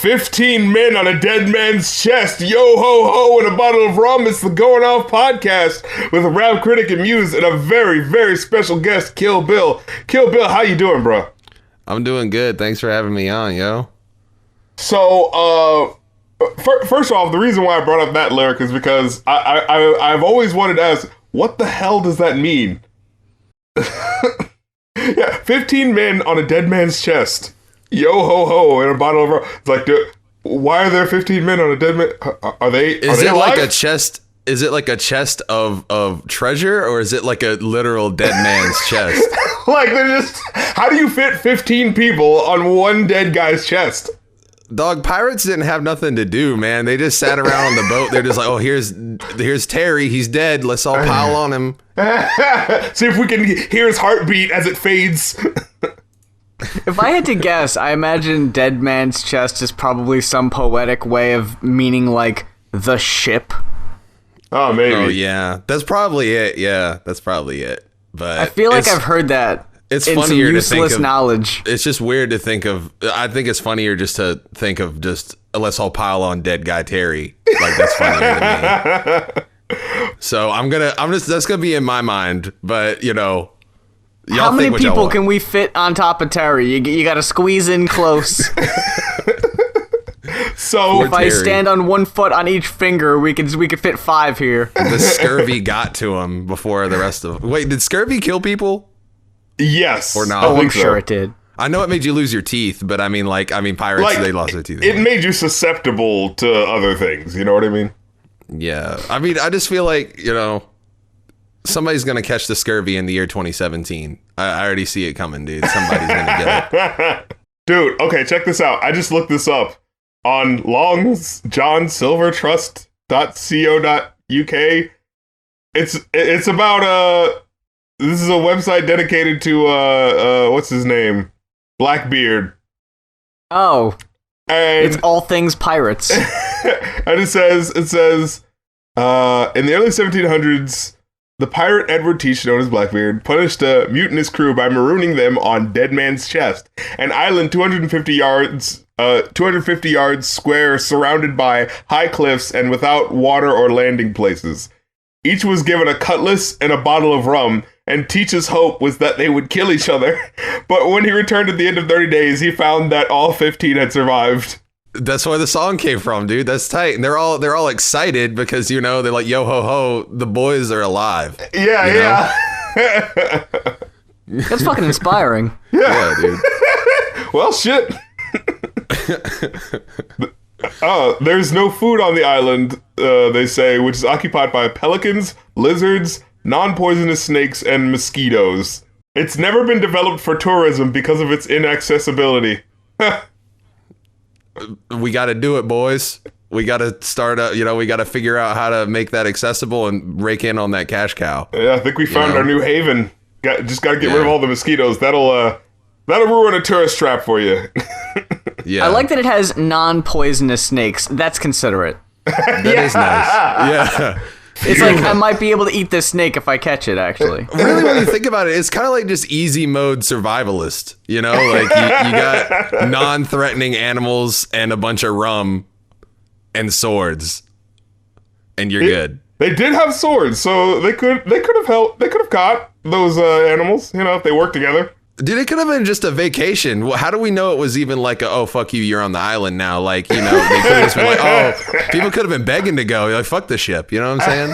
15 men on a dead man's chest, yo ho ho, and a bottle of rum. It's the Going Off podcast with a rap critic and muse and a very, very special guest, Kill Bill. Kill Bill, how you doing, bro? I'm doing good. Thanks for having me on, yo. So, first off, the reason why I brought up that lyric is because I've always wanted to ask, what the hell does that mean? Yeah, 15 men on a dead man's chest. Yo ho ho, and a bottle of rum. It's like, why are there 15 men on a dead man? Are they? Is it like a chest? Is it like a chest of treasure, or is it like a literal dead man's chest? Like, they're just. How do you fit 15 people on one dead guy's chest? Dog, pirates didn't have nothing to do, man. They just sat around on the boat. They're just like, oh, here's Terry. He's dead. Let's all pile on him. See if we can hear his heartbeat as it fades. If I had to guess, I imagine dead man's chest is probably some poetic way of meaning, like, the ship. Oh, maybe. Oh, yeah. That's probably it. Yeah, that's probably it. But I feel like I've heard that. It's in funnier some to think useless of knowledge. It's just weird to think of. I think it's funnier just to think of just let's all pile on dead guy Terry. Like, that's funnier to me. So that's gonna be in my mind. But y'all how many think people can we fit on top of Terry? You got to squeeze in close. So if I stand on one foot on each finger, we could fit 5 here. The scurvy got to him before the rest of. Wait, did scurvy kill people? Yes. Or not? I'm sure it did. I know it made you lose your teeth, but I mean, pirates, they lost their teeth. It made you susceptible to other things. You know what I mean? Yeah. I mean, I just feel like, somebody's going to catch the scurvy in the year 2017. I already see it coming, dude. Somebody's going to get it. Dude, okay, check this out. I just looked this up on longjohnsilvertrust.co.uk. It's about this is a website dedicated to what's his name? Blackbeard. Oh. And it's all things pirates. And it says in the early 1700s, the pirate Edward Teach, known as Blackbeard, punished a mutinous crew by marooning them on Dead Man's Chest, an island 250 yards square, surrounded by high cliffs and without water or landing places. Each was given a cutlass and a bottle of rum, and Teach's hope was that they would kill each other. But when he returned at the end of 30 days, he found that all 15 had survived. That's where the song came from, dude. That's tight. And they're all excited because, they're like, yo ho ho, the boys are alive. Yeah. That's fucking inspiring. Yeah, dude. Well, shit. There's no food on the island, they say, which is occupied by pelicans, lizards, non-poisonous snakes, and mosquitoes. It's never been developed for tourism because of its inaccessibility. We got to do it, boys. We got to start we got to figure out how to make that accessible and rake in on that cash cow. Yeah, I think we found our new haven. Just got to get rid of all the mosquitoes. That'll ruin a tourist trap for you. Yeah. I like that it has non-poisonous snakes. That's considerate. That is nice. Yeah. It's like, I might be able to eat this snake if I catch it, actually. Really, when you think about it, it's kind of like just easy mode survivalist. Like you got non-threatening animals and a bunch of rum and swords, and you're good. They did have swords, so they could have caught those animals, if they worked together. Dude, it could have been just a vacation. Well, how do we know it was even like oh, fuck you, you're on the island now? Like, they could have just been like, oh, people could have been begging to go. You're like, fuck the ship. You know what I'm saying?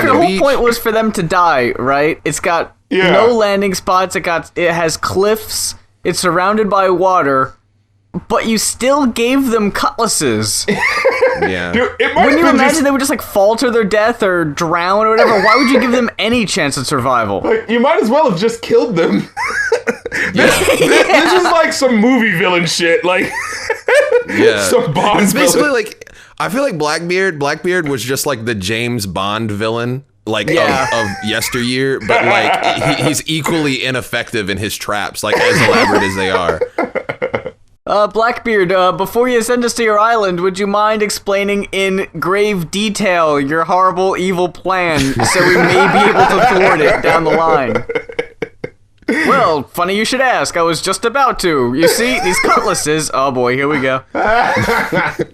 The whole point was for them to die, right? It's got no landing spots. It has cliffs. It's surrounded by water. But you still gave them cutlasses. Yeah. Dude, wouldn't you imagine they would just like fall to their death or drown or whatever? Why would you give them any chance of survival? Like, you might as well have just killed them. This is like some movie villain shit. Like, some Bond it's basically villain. like, I feel like Blackbeard was just like the James Bond villain. Of yesteryear, but like he's equally ineffective in his traps, like as elaborate as they are. Blackbeard, before you send us to your island, would you mind explaining in grave detail your horrible, evil plan so we may be able to thwart it down the line? Well, funny you should ask. I was just about to. You see, these cutlasses. Oh boy, here we go. I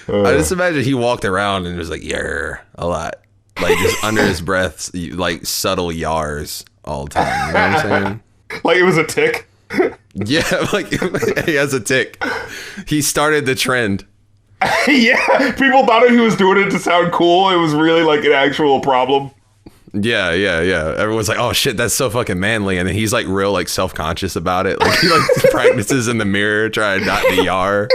just imagine he walked around and was like, "Yarr," a lot, like just under his breath, like subtle yars all the time. You know what I'm saying? Like it was a tick. Yeah, like he has a tick. He started the trend. Yeah, people thought he was doing it to sound cool. It was really like an actual problem. Yeah. Everyone's like, "Oh shit, that's so fucking manly," and then he's like real like self-conscious about it. Like he like practices in the mirror trying not to yar.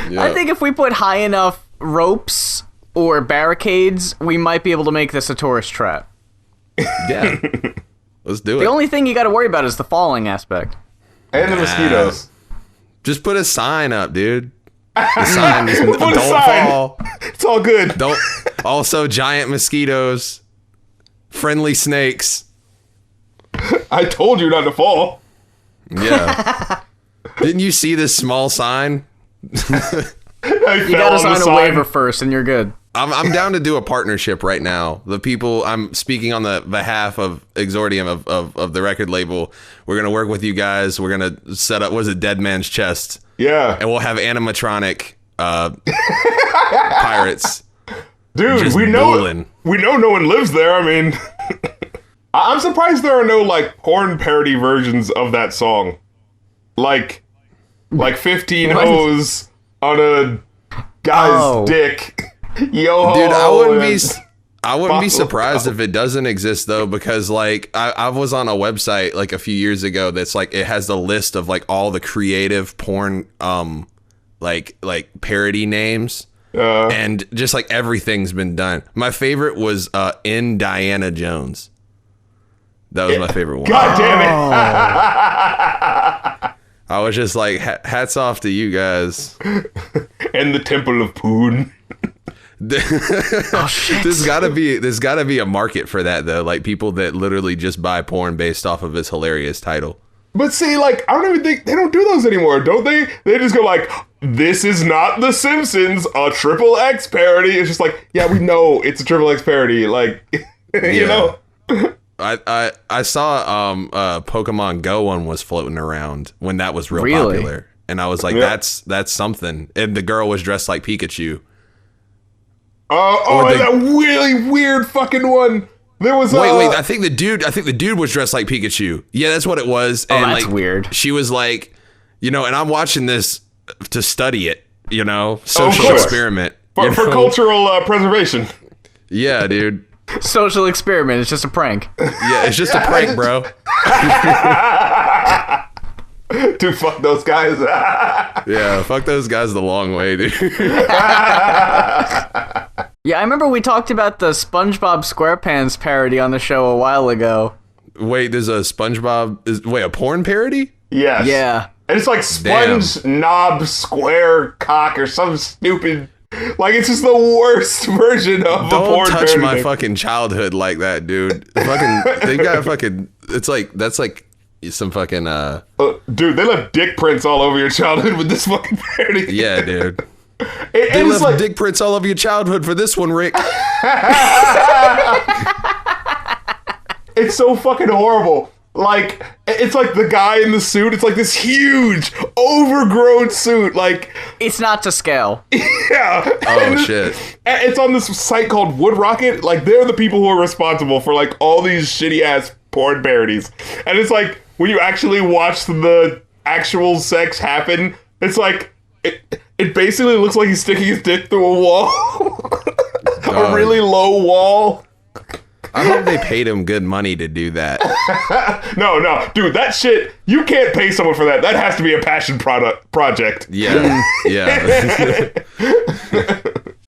Yeah. I think if we put high enough ropes or barricades, we might be able to make this a tourist trap. Yeah. Let's do it. The only thing you got to worry about is the falling aspect. And the mosquitoes. Just put a sign up, dude. The sign is Put a don't sign. fall. It's all good. Don't. Also, giant mosquitoes, friendly snakes. I told you not to fall. Yeah. Didn't you see this small sign? You gotta sign a waiver first and you're good. I'm down to do a partnership right now. The people, I'm speaking on the behalf of Exordium of the record label. We're going to work with you guys. We're going to set up, what is it, Dead Man's Chest. Yeah. And we'll have animatronic pirates. Dude, we know no one lives there. I mean, I'm surprised there are no like porn parody versions of that song. Like 15 O's on a guy's dick. Yo, dude, I wouldn't be surprised if it doesn't exist though, because like I was on a website like a few years ago that's like it has the list of like all the creative porn like parody names. And just like everything's been done. My favorite was in Diana Jones. That was my favorite one. God damn it. I was just like, hats off to you guys. And the Temple of Poon. Oh shit. There's gotta be a market for that though. Like people that literally just buy porn based off of its hilarious title. But see, like, I don't even think they don't do those anymore, don't they? They just go like, "This is not The Simpsons, a XXX parody." It's just like, yeah, we know it's a XXX parody. Like, you know. I saw Pokemon Go one was floating around when that was real popular, and I was like, that's something. And the girl was dressed like Pikachu. That really weird fucking one. There was wait. I think the dude was dressed like Pikachu. Yeah, that's what it was. Oh, and that's like, weird. She was like, you know, and I'm watching this to study it. You know, social experiment for cultural preservation. Yeah, dude. Social experiment. It's just a prank. Yeah, it's just a prank, bro. Dude, fuck those guys. Yeah, fuck those guys the long way, dude. Yeah, I remember we talked about the Spongebob Squarepants parody on the show a while ago. Wait, there's a SpongeBob... a porn parody? Yes. Yeah. And it's like Sponge Knob Square Cock or some stupid... Like, it's just the worst version of a porn parody. Don't touch my fucking childhood like that, dude. They got fucking... It's like... That's like some fucking... dude, they left dick prints all over your childhood with this fucking parody. Yeah, dude. They left like, dick prints all over your childhood for this one, Rick. It's so fucking horrible. Like, it's like the guy in the suit. It's like this huge, overgrown suit. Like, it's not to scale. Yeah. Oh, shit. It's on this site called Wood Rocket. Like, they're the people who are responsible for, like, all these shitty-ass porn parodies. And it's like, when you actually watch the actual sex happen, it's like... It basically looks like he's sticking his dick through a wall. A really low wall. I hope they paid him good money to do that. No, dude, that shit, you can't pay someone for that. That has to be a passion project. Yeah, yeah.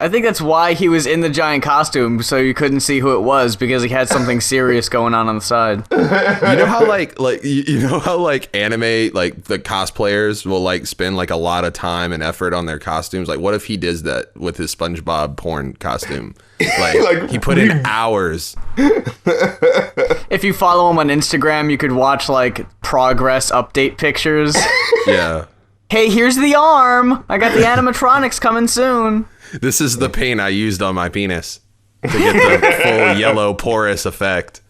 I think that's why he was in the giant costume, so you couldn't see who it was, because he had something serious going on the side. You know how you know how like anime, like the cosplayers will like spend like a lot of time and effort on their costumes? Like, what if he does that with his SpongeBob porn costume? Like he put in hours. If you follow him on Instagram, you could watch like progress update pictures. Yeah. Hey, here's the arm. I got the animatronics coming soon. This is the paint I used on my penis. to get the full yellow porous effect.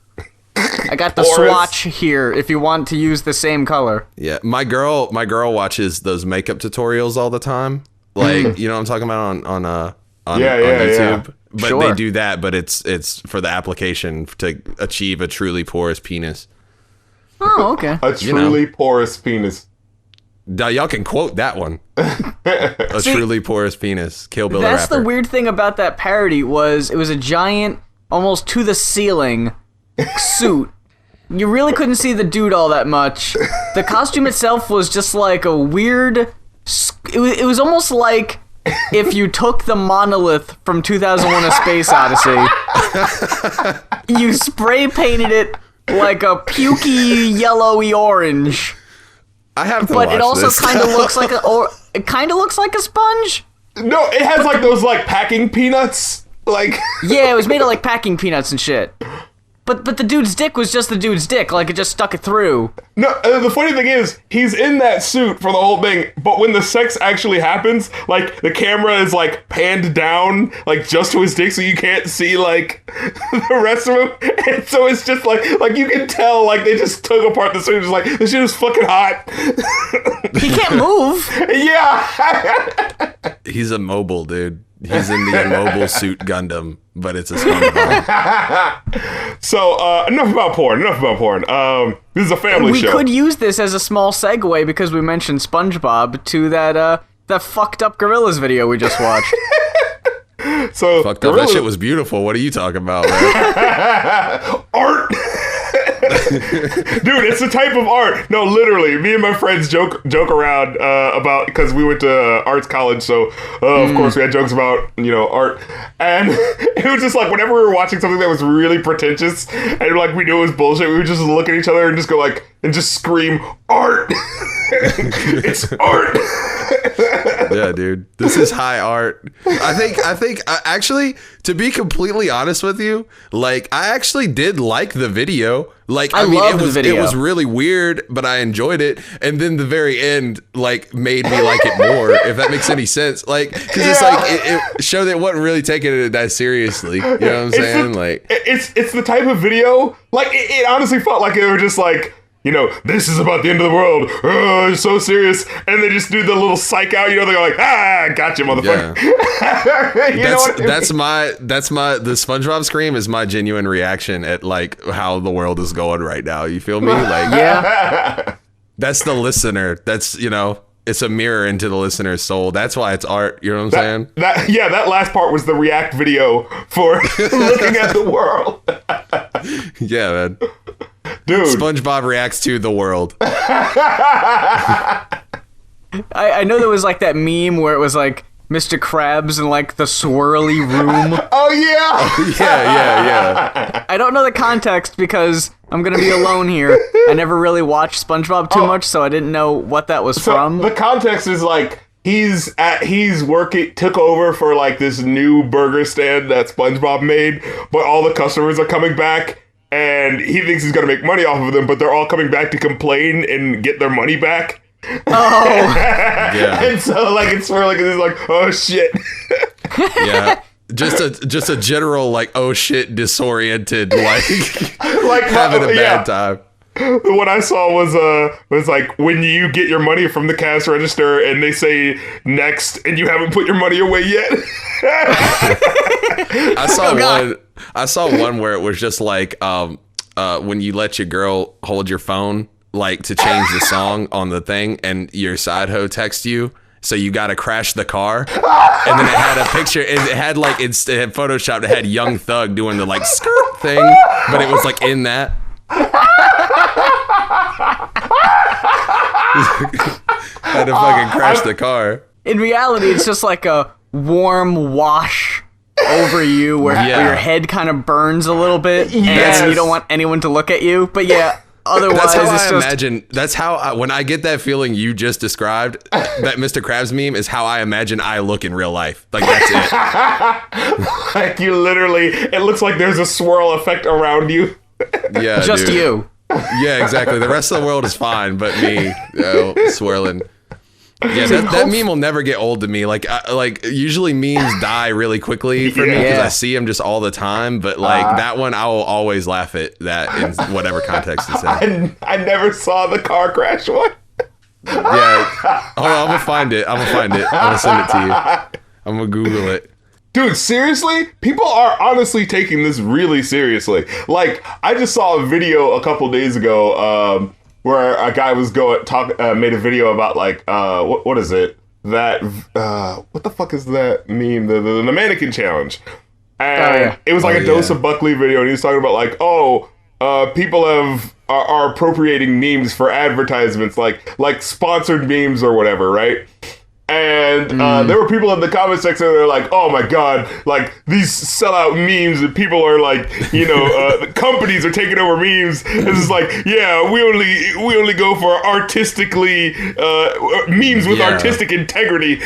I got the swatch here if you want to use the same color. Yeah, my girl watches those makeup tutorials all the time. Like, you know what I'm talking about on YouTube. Yeah. But they do that, but it's for the application to achieve a truly porous penis. Oh, okay. A truly porous penis. Now, y'all can quote that one. A truly porous penis. Kill Bill the That's rapper. the weird thing about that parody was it was a giant, almost to the ceiling suit. You really couldn't see the dude all that much. The costume itself was just like a weird... It was almost like if you took the monolith from 2001: A Space Odyssey, you spray painted it like a pukey yellowy orange. I have to But watch it also this. kind of looks like it kind of looks like a sponge. No, it has like those like packing peanuts. Like Yeah, it was made of like packing peanuts and shit. But the dude's dick was just the dude's dick, like it just stuck it through. No, the funny thing is, he's in that suit for the whole thing, but when the sex actually happens, like, the camera is, like, panned down, like, just to his dick, so you can't see, like, the rest of him, and so it's just, like, you can tell, like, they just took apart the suit, just like, this shit is fucking hot. He can't move. Yeah! He's immobile, dude. He's in the immobile suit Gundam, but it's a SpongeBob. So, enough about porn. This is a family show. We could use this as a small segue because we mentioned SpongeBob to that fucked up Gorillas video we just watched. So, Fucked up. That shit was beautiful. What are you talking about, man? Art! Dude, it's a type of art. No, literally, me and my friends joke around about, because we went to arts college, so of course we had jokes about, art, and it was just like whenever we were watching something that was really pretentious and like we knew it was bullshit, we would just look at each other and just go like, and just scream, art! It's art! Yeah, dude, this is high art. I think actually, to be completely honest with you, like, I actually did like the video. Like, I mean, it was really weird, but I enjoyed it. And then the very end, like, made me like it more, if that makes any sense. Like, because it's like, it showed that it wasn't really taking it that seriously. You know what I'm saying? It's the type of video, like, it honestly felt like they were just like, this is about the end of the world. Oh, it's so serious. And they just do the little psych out, they're like, gotcha, motherfucker. Yeah. That's the SpongeBob scream is my genuine reaction at like how the world is going right now. You feel me? Like, yeah. That's the listener. That's, it's a mirror into the listener's soul. That's why it's art. You know what I'm saying? That last part was the react video for looking at the world. Yeah, man. Dude. SpongeBob reacts to the world. I know there was like that meme where it was like Mr. Krabs in like the swirly room. Oh yeah. Yeah. I don't know the context because I'm gonna be alone here. I never really watched SpongeBob too much, so I didn't know what that was from. The context is like he's took over for like this new burger stand that SpongeBob made, but all the customers are coming back. And he thinks he's going to make money off of them, but they're all coming back to complain and get their money back. Oh. Yeah. And so, like, it's sort of like, it's like, oh, shit. Yeah. Just a general, like, oh, shit, disoriented, like having a bad time. The one I saw was like when you get your money from the cash register and they say next and you haven't put your money away yet. I saw one where it was just like when you let your girl hold your phone like to change the song on the thing and your side hoe texts you. So you got to crash the car, and then it had a picture. It had like it had photoshopped. It had Young Thug doing the like skirt thing, but it was like in that. Had to fucking crash the car. In reality, it's just like a warm wash over you where your head kind of burns a little bit, and you don't want anyone to look at you. But yeah. Otherwise, that's how when I get that feeling you just described, that Mr. Krabs meme is how I imagine I look in real life. Like, that's it. Like, you literally, it looks like there's a swirl effect around you. Yeah, just dude. You. Yeah, exactly. The rest of the world is fine, but me, swirling. Yeah, that meme will never get old to me. Like usually memes die really quickly for me because I see them just all the time. But like that one, I will always laugh at that in whatever context it's in. I never saw the car crash one. Yeah, hold on, I'm gonna find it. I'm gonna send it to you. I'm gonna Google it. Dude, seriously? People are honestly taking this really seriously. Like, I just saw a video a couple days ago where a guy was made a video about like what is it? That what the fuck is that meme? The mannequin challenge. And it was like a Dose of Buckley video, and he was talking about like, people are appropriating memes for advertisements, like sponsored memes or whatever, right? And there were people in the comment section that are like, oh my god, like these sellout memes, and people are like, the companies are taking over memes. It's just like, yeah, we only go for artistically memes with artistic integrity.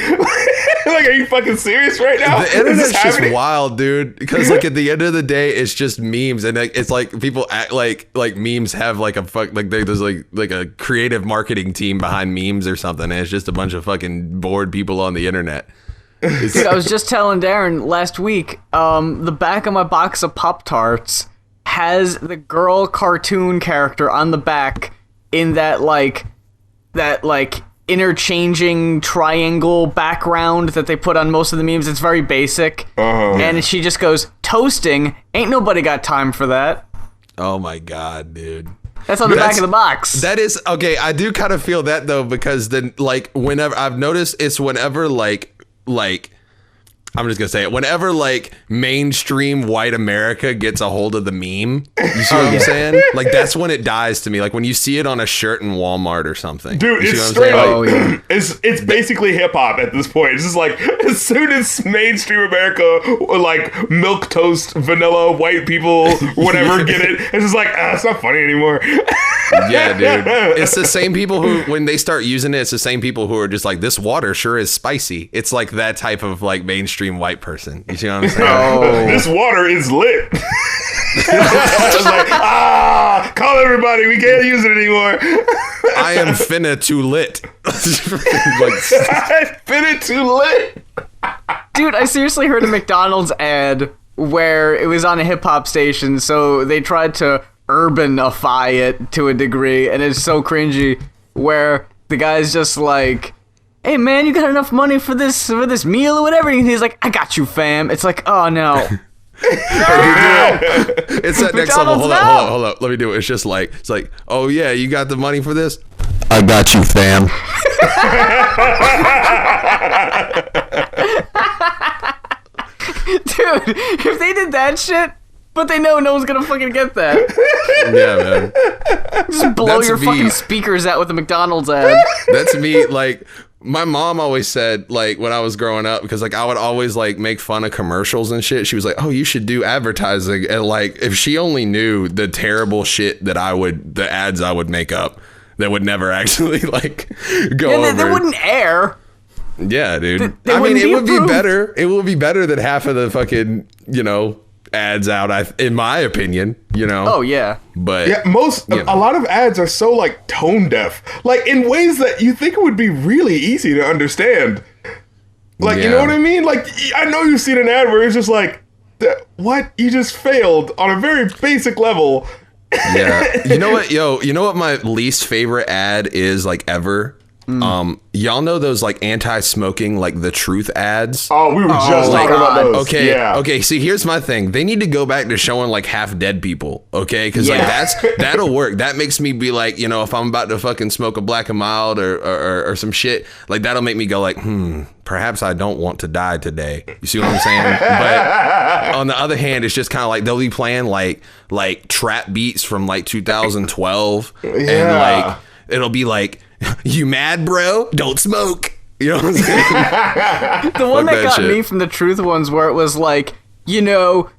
Like, are you fucking serious right now? The internet's just wild, dude. Because like at the end of the day, it's just memes, and it's like people act like memes have like there's like a creative marketing team behind memes or something, and it's just a bunch of fucking bored people on the internet. Dude, I was just telling Darren last week, the back of my box of Pop-Tarts has the girl cartoon character on the back in that interchanging triangle background that they put on most of the memes. It's very basic. And she just goes, toasting, ain't nobody got time for that. Oh my god, dude. That's on the back of the box. That is, okay, I do kind of feel that though, because then like whenever I've noticed it's whenever like I'm just gonna say it. Whenever like mainstream white America gets a hold of the meme, you see what I'm saying? Like that's when it dies to me. Like when you see it on a shirt in Walmart or something. Dude, it's straight up. It's basically hip hop at this point. It's just like as soon as mainstream America like milquetoast vanilla white people whatever get it, it's just like it's not funny anymore. Yeah, dude. It's the same people who, when they start using it, it's the same people who are just like, this water sure is spicy. It's like that type of like mainstream white person. You see what I'm saying? This water is lit. It's like, call everybody. We can't use it anymore. I am finna too lit. Finna too lit. Dude, I seriously heard a McDonald's ad where it was on a hip hop station, so they tried to urbanify it to a degree, and it's so cringy, where the guy's just like, hey man, you got enough money for this meal or whatever? And he's like, I got you, fam. It's like, oh no. It's that next level. Hold up. Let me do it. It's like, oh yeah, you got the money for this? I got you, fam. Dude, if they did that shit, but they know no one's gonna fucking get that. Yeah, man. Just blow your fucking speakers out with the McDonald's ad. That's me. Like, my mom always said, like, when I was growing up, because, like, I would always, like, make fun of commercials and shit. She was like, oh, you should do advertising. And, like, if she only knew the terrible shit that the ads I would make up that would never actually, like, go over. They wouldn't air. Yeah, dude. They I mean, it would approved. be better. It will be better than half of the fucking, ads out, in my opinion, Oh yeah. But yeah, a lot of ads are so like tone deaf, like in ways that you think it would be really easy to understand. Like, you know what I mean? Like, I know you've seen an ad where it's just like, what? You just failed on a very basic level. Yeah. You know what, you know what my least favorite ad is, like, ever? Y'all know those like anti-smoking, like the Truth ads? Oh, we were just talking about those. Okay, yeah. Okay. See, here's my thing. They need to go back to showing like half dead people. Okay, because like that'll work. That makes me be like, if I'm about to fucking smoke a Black and Mild or some shit, like that'll make me go like, perhaps I don't want to die today. You see what I'm saying? But on the other hand, it's just kind of like they'll be playing like trap beats from like 2012, and like it'll be like, you mad, bro? Don't smoke. You know what I'm saying? The one that got me from the Truth ones where it was like,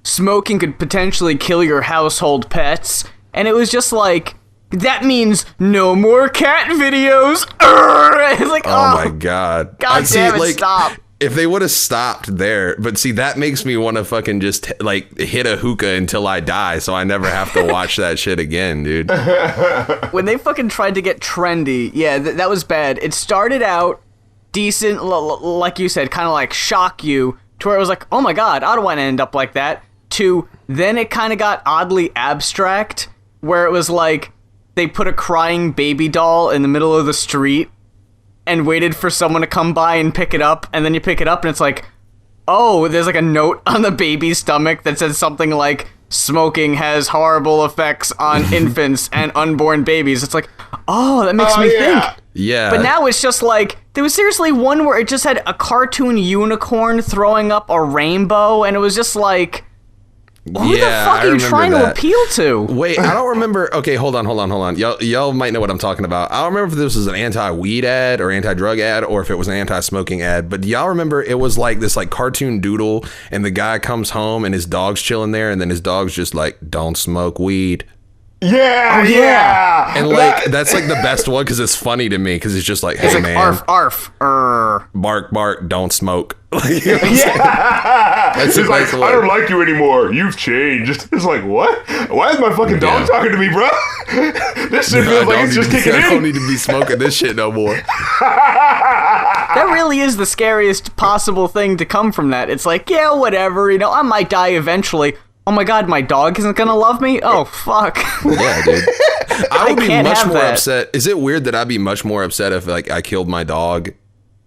smoking could potentially kill your household pets. And it was just like, that means no more cat videos. It's like, oh my God. God damn it, stop. If they would have stopped there, but see, that makes me want to fucking just like hit a hookah until I die, so I never have to watch that shit again, dude. When they fucking tried to get trendy, that was bad. It started out decent, like you said, kind of like shock you to where it was like, oh my god, I don't want to end up like that, to then it kind of got oddly abstract, where it was like they put a crying baby doll in the middle of the street and waited for someone to come by and pick it up, and then you pick it up and it's like, oh, there's like a note on the baby's stomach that says something like, smoking has horrible effects on infants and unborn babies. It's like, oh, that makes me think. Yeah. But now it's just like, there was seriously one where it just had a cartoon unicorn throwing up a rainbow, and it was just like, who the fuck are you trying to appeal to? Wait, I don't remember. Okay, hold on. Y'all might know what I'm talking about. I don't remember if this was an anti-weed ad or anti-drug ad or if it was an anti-smoking ad, but y'all remember it was like this like cartoon doodle, and the guy comes home and his dog's chilling there, and then his dog's just like, don't smoke weed. Yeah. And like that's like the best one because it's funny to me because it's just like, hey, it's like, man, arf, bark, bark, don't smoke. Like, It's like, I don't like you anymore. You've changed. It's like, what? Why is my fucking dog talking to me, bro? This shit feels like it's just kicking in. I don't need to be smoking this shit no more. That really is the scariest possible thing to come from that. It's like, yeah, whatever, you know, I might die eventually. Oh my god, my dog isn't gonna love me? Oh, fuck. Yeah, dude. I would be much more upset. Is it weird that I'd be much more upset if like I killed my dog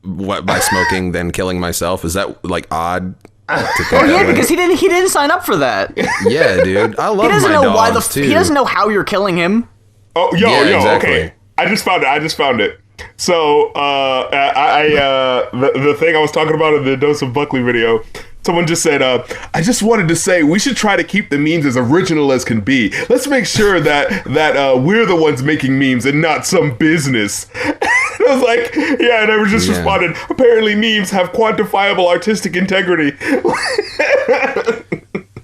by smoking than killing myself? Is that like odd? Because he didn't sign up for that. Yeah, dude. I love my dogs too. He doesn't know how you're killing him. Oh, exactly. Okay. I just found it. So, the thing I was talking about in the Dose of Buckley video, someone just said, I just wanted to say we should try to keep the memes as original as can be. Let's make sure that we're the ones making memes and not some business. And I was like, yeah, and I just responded, apparently memes have quantifiable artistic integrity.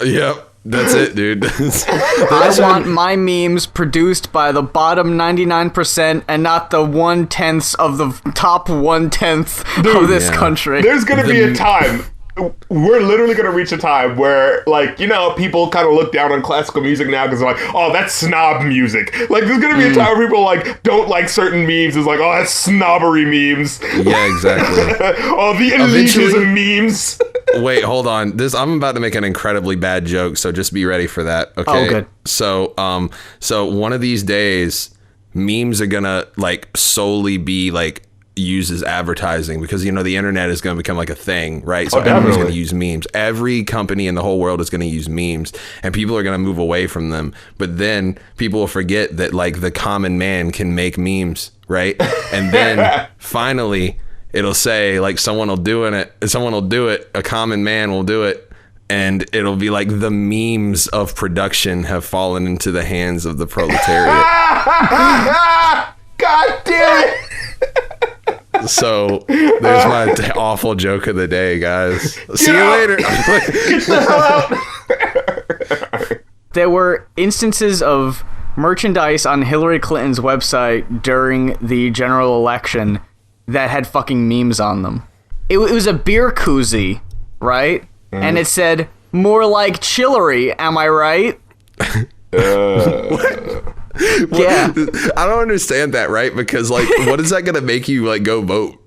Yep. That's it, dude. I want my memes produced by the bottom 99% and not the 1/10 of the top 1/10 of this country. There's gonna be a time. We're literally going to reach a time where, like, you know, people kind of look down on classical music now because they're like, oh, that's snob music. Like, there's going to be a time where people, like, don't like certain memes. It's like, oh, that's snobbery memes. Yeah, exactly. Oh, the elitism memes. Wait, hold on. I'm about to make an incredibly bad joke, so just be ready for that. Okay. Oh, good. So one of these days, memes are going to, like, solely be, like, used as advertising because, you know, the internet is going to become like a thing, right? So everyone's going to use memes. Every company in the whole world is going to use memes, and people are going to move away from them. But then people will forget that, like, the common man can make memes, right? And then finally it'll say, like, someone will do it, a common man will do it, and it'll be like the memes of production have fallen into the hands of the proletariat. God damn it. So there's my awful joke of the day, guys. See you later. Get the hell out. There were instances of merchandise on Hillary Clinton's website during the general election that had fucking memes on them. It was a beer koozie, right? And it said, more like Chillary, am I right? Yeah, I don't understand that, right? Because, like, what is that gonna make you, like, go vote?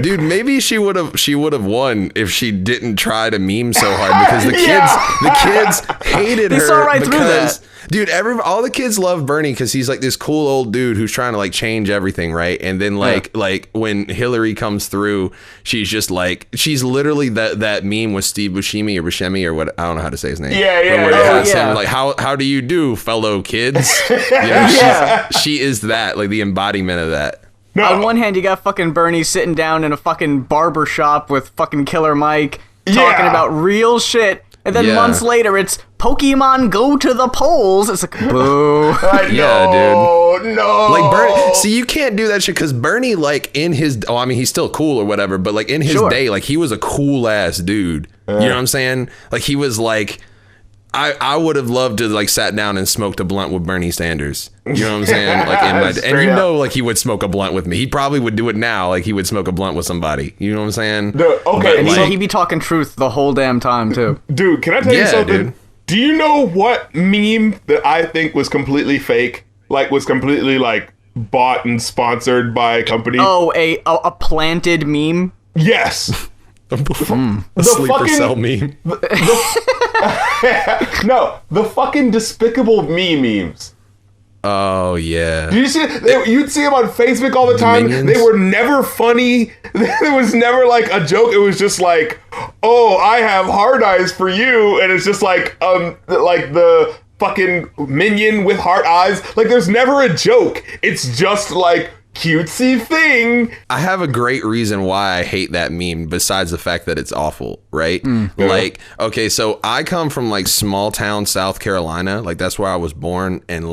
Dude, maybe she would have won if she didn't try to meme so hard because the kids hated her. They saw right through that. Dude, all the kids love Bernie because he's like this cool old dude who's trying to, like, change everything, right? And then like when Hillary comes through, she's just like, she's literally that meme with Steve Buscemi or what, I don't know how to say his name. Yeah. Like, how do you do, fellow kids? You know, she is that, like, the embodiment of that. No. On one hand, you got fucking Bernie sitting down in a fucking barber shop with fucking Killer Mike talking about real shit. And then months later, it's Pokemon go to the polls. It's like, boo. Yeah, dude. No. Like, Bernie, see, you can't do that shit because Bernie, like, in his, I mean, he's still cool or whatever, but, like, in his day, like, he was a cool ass dude. You know what I'm saying? Like, he was like, I would have loved to, like, sat down and smoked a blunt with Bernie Sanders. You know what I'm saying? Like, and you know, like, he would smoke a blunt with me. He probably would do it now. Like, he would smoke a blunt with somebody. You know what I'm saying? Okay. And he'd be talking truth the whole damn time, too. Dude, can I tell you something? Dude. Do you know what meme that I think was completely fake? Like, was completely, like, bought and sponsored by a company. Oh, a planted meme? Yes. A sleeper cell meme. No, the fucking Despicable Me memes. Oh, yeah. Did you see? You'd see them on Facebook all the time. Minions? They were never funny. There was never like a joke. It was just like, oh, I have hard eyes for you, and it's just like the fucking minion with heart eyes. Like, there's never a joke. It's just like cutesy thing. I have a great reason why I hate that meme besides the fact that it's awful, right? Like, okay, so I come from like small town South Carolina. Like, that's where I was born and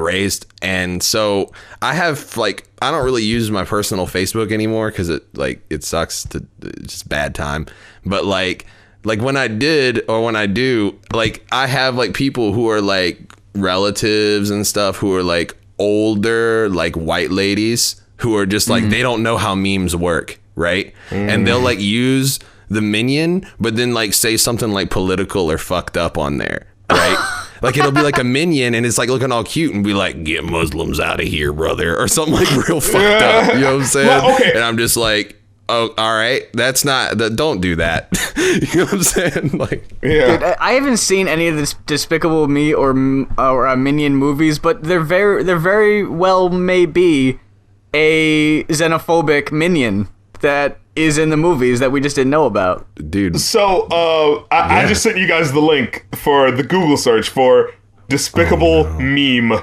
raised. And so I have like, I don't really use my personal Facebook anymore because it sucks it's just bad time. But like when I did, or when I do, like, I have like people who are like relatives and stuff who are like older, like white ladies who are just like, they don't know how memes work, right? And they'll like use the minion, but then like say something like political or fucked up on there, right? Like, it'll be like a minion and it's like looking all cute and be like, get Muslims out of here, brother, or something like real fucked up. You know what I'm saying? Well, okay. And I'm just like, oh, all right, don't do that. You know what I'm saying? Like, Yeah. Dude, I haven't seen any of this Despicable Me or Minion movies, but there very well may be a xenophobic minion that is in the movies that we just didn't know about. dude. So, I just sent you guys the link for the Google search for Despicable Meme.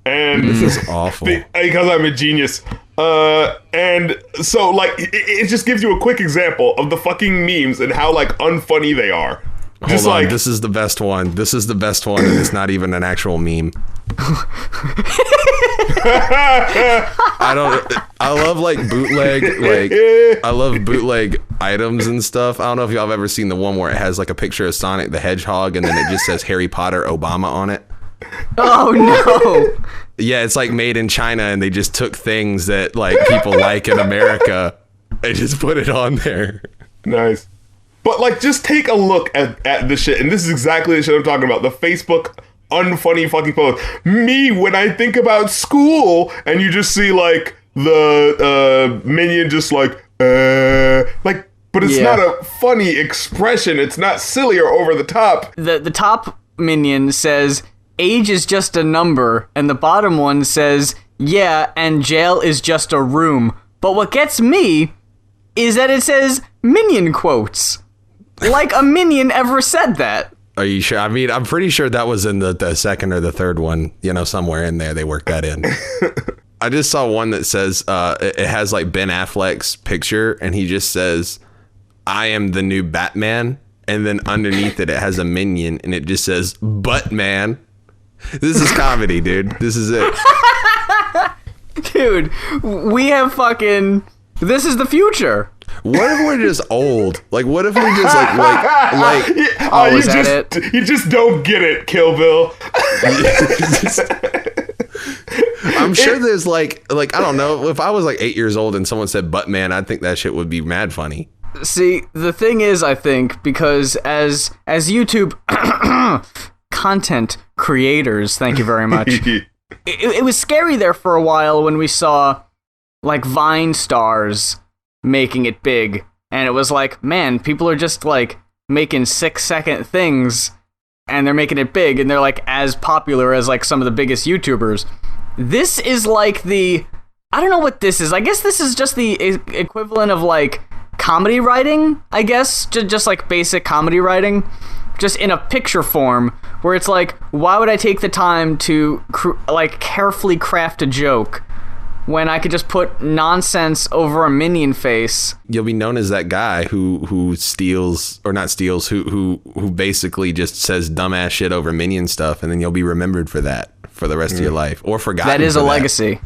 And This is awful. Because I'm a genius. And so, like, it just gives you a quick example of the fucking memes and how, like, unfunny they are. Just Hold on, like, this is the best one. This is the best one, and it's not even an actual meme. I love like bootleg, like I love bootleg items and stuff. I don't know if y'all have ever seen the one where it has like a picture of Sonic the Hedgehog and then it just says Harry Potter Obama on it. Oh no! Yeah, it's like made in China and they just took things that like people like in America and just put it on there. Nice. But, like, just take a look at this shit, and this is exactly the shit I'm talking about. The Facebook unfunny fucking post. Me, when I think about school, and you just see, like, the minion just like, but it's not a funny expression. It's not silly or over the top. The top minion says, age is just a number, and the bottom one says, yeah, and jail is just a room. But what gets me is that it says minion quotes. Like a minion ever said that. Are you sure? I mean, I'm pretty sure that was in the second or the third one, you know, somewhere in there. They worked that in. I just saw one that says, it has like Ben Affleck's picture and he just says, I am the new Batman. And then underneath it has a minion and it just says, Butt Man. This is comedy, dude. This is it. Dude, we have fucking... This is the future. What if we're just old? Like, what if we just is that it? You just don't get it, Kill Bill. I'm sure there's like I don't know. If I was like 8 years old and someone said "butt man," I'd think that shit would be mad funny. See, the thing is, I think, because as YouTube content creators, thank you very much, it was scary there for a while when we saw like Vine stars making it big, and it was like, man, people are just like making 6-second things and they're making it big and they're like as popular as like some of the biggest YouTubers. This is like I don't know what this is. I guess this is just the equivalent of like comedy writing, I guess, just like basic comedy writing, just in a picture form, where it's like, why would I take the time to like carefully craft a joke when I could just put nonsense over a minion face? You'll be known as that guy who steals, or not steals, who basically just says dumbass shit over minion stuff, and then you'll be remembered for that for the rest of your life, or forgotten. That is a legacy.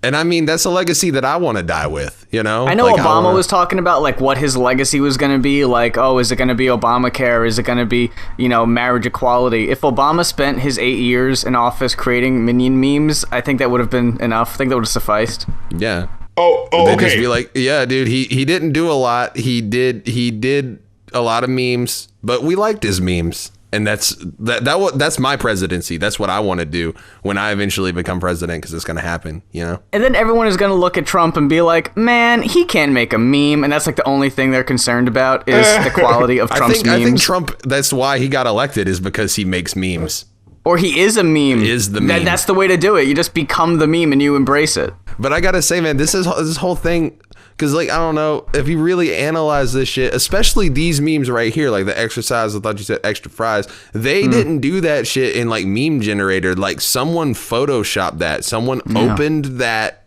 And I mean, that's a legacy that I want to die with, you know? I know, like, Obama was talking about, like, what his legacy was going to be. Like, oh, is it going to be Obamacare? Is it going to be, you know, marriage equality? If Obama spent his 8 years in office creating minion memes, I think that would have been enough. I think that would have sufficed. Yeah. Oh, They'd okay. just be like, yeah, dude, he didn't do a lot. He did a lot of memes, but we liked his memes. And that's my presidency. That's what I want to do when I eventually become president, because it's going to happen, you know? And then everyone is going to look at Trump and be like, man, he can make a meme. And that's like the only thing they're concerned about is the quality of Trump's memes. I think Trump, that's why he got elected, is because he makes memes. Or he is a meme. He is the meme. That's the way to do it. You just become the meme and you embrace it. But I got to say, man, this whole thing... Because, like, I don't know, if you really analyze this shit, especially these memes right here, like the exercise, I thought you said extra fries, they didn't do that shit in, like, meme generator. Like, someone photoshopped that. Someone opened that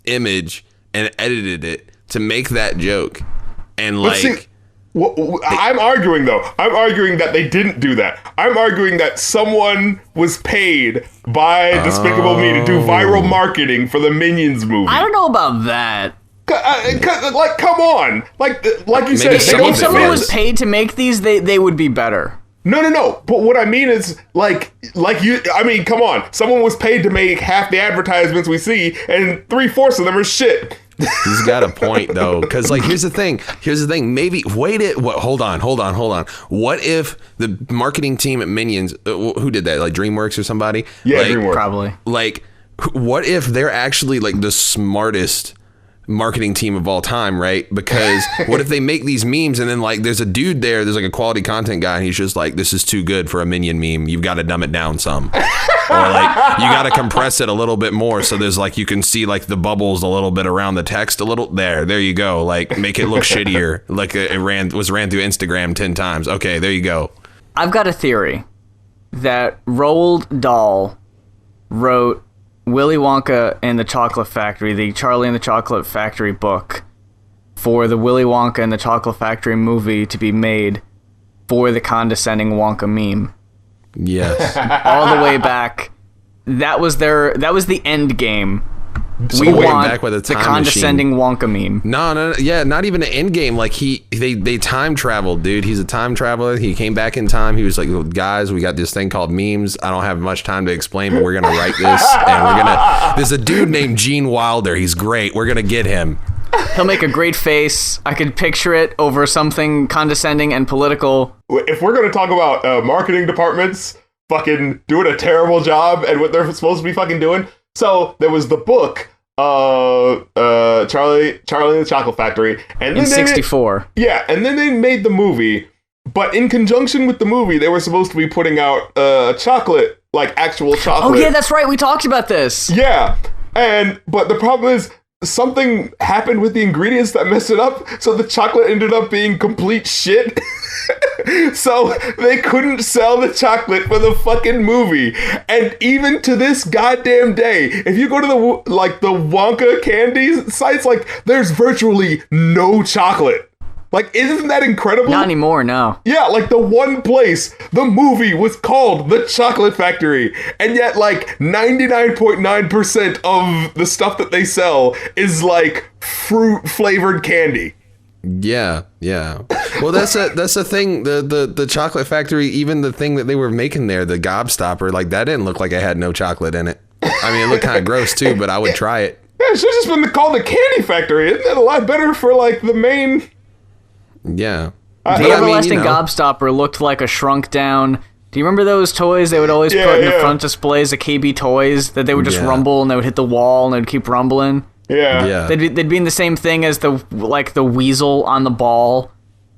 image and edited it to make that joke. And, like... I'm arguing, though. I'm arguing that they didn't do that. I'm arguing that someone was paid by Despicable Me to do viral marketing for the Minions movie. I don't know about that. Like, come on. Like you said, if someone was paid to make these, they would be better. No. But what I mean is, come on. Someone was paid to make half the advertisements we see, and 3/4 of them are shit. He's got a point, though, because, like, here's the thing. Maybe hold on. What if the marketing team at Minions, who did that? Like DreamWorks or somebody? Yeah, like, DreamWorks. Probably. Like, what if they're actually like the smartest marketing team of all time, right? Because what if they make these memes and then, like, there's a dude there's like a quality content guy, and he's just like, this is too good for a Minion meme, you've got to dumb it down some, or like you got to compress it a little bit more, so there's like, you can see like the bubbles a little bit around the text a little, there you go, like make it look shittier, like it was ran through Instagram 10 times. Okay, there you go. I've got a theory that Roald Dahl wrote Willy Wonka and the Chocolate Factory, the Charlie and the Chocolate Factory book, for the Willy Wonka and the Chocolate Factory movie to be made for the condescending Wonka meme. Yes. All the way back. That was the end game. So we way want back with a the time condescending machine. Wonka meme. No, yeah, not even an end game. Like they time traveled, dude. He's a time traveler. He came back in time. He was like, guys, we got this thing called memes. I don't have much time to explain, but we're gonna write this, and there's a dude named Gene Wilder. He's great. We're gonna get him. He'll make a great face. I could picture it over something condescending and political. If we're gonna talk about marketing departments fucking doing a terrible job and what they're supposed to be fucking doing, so there was the book. Charlie and the Chocolate Factory, and then in 64. And then they made the movie, but in conjunction with the movie, they were supposed to be putting out chocolate, like actual chocolate. Oh yeah, that's right. We talked about this. Yeah, but the problem is something happened with the ingredients that messed it up, so the chocolate ended up being complete shit. So they couldn't sell the chocolate for the fucking movie. And even to this goddamn day, if you go to the Wonka candy sites, like, there's virtually no chocolate. Like, isn't that incredible? Not anymore, no. Yeah, like, the one place the movie was called The Chocolate Factory, and yet, like, 99.9% of the stuff that they sell is, like, fruit-flavored candy. Yeah. Well, that's the thing. The Chocolate Factory, even the thing that they were making there, the gobstopper, like, that didn't look like it had no chocolate in it. I mean, it looked kind of gross, too, but I would try it. Yeah, it should have just been called the Candy Factory. Isn't that a lot better for, like, the main... Yeah. The everlasting gobstopper looked like a shrunk down. Do you remember those toys they would always put in the front displays, the KB toys, that they would just rumble and they would hit the wall and they would keep rumbling? Yeah. They'd be in the same thing as the weasel on the ball,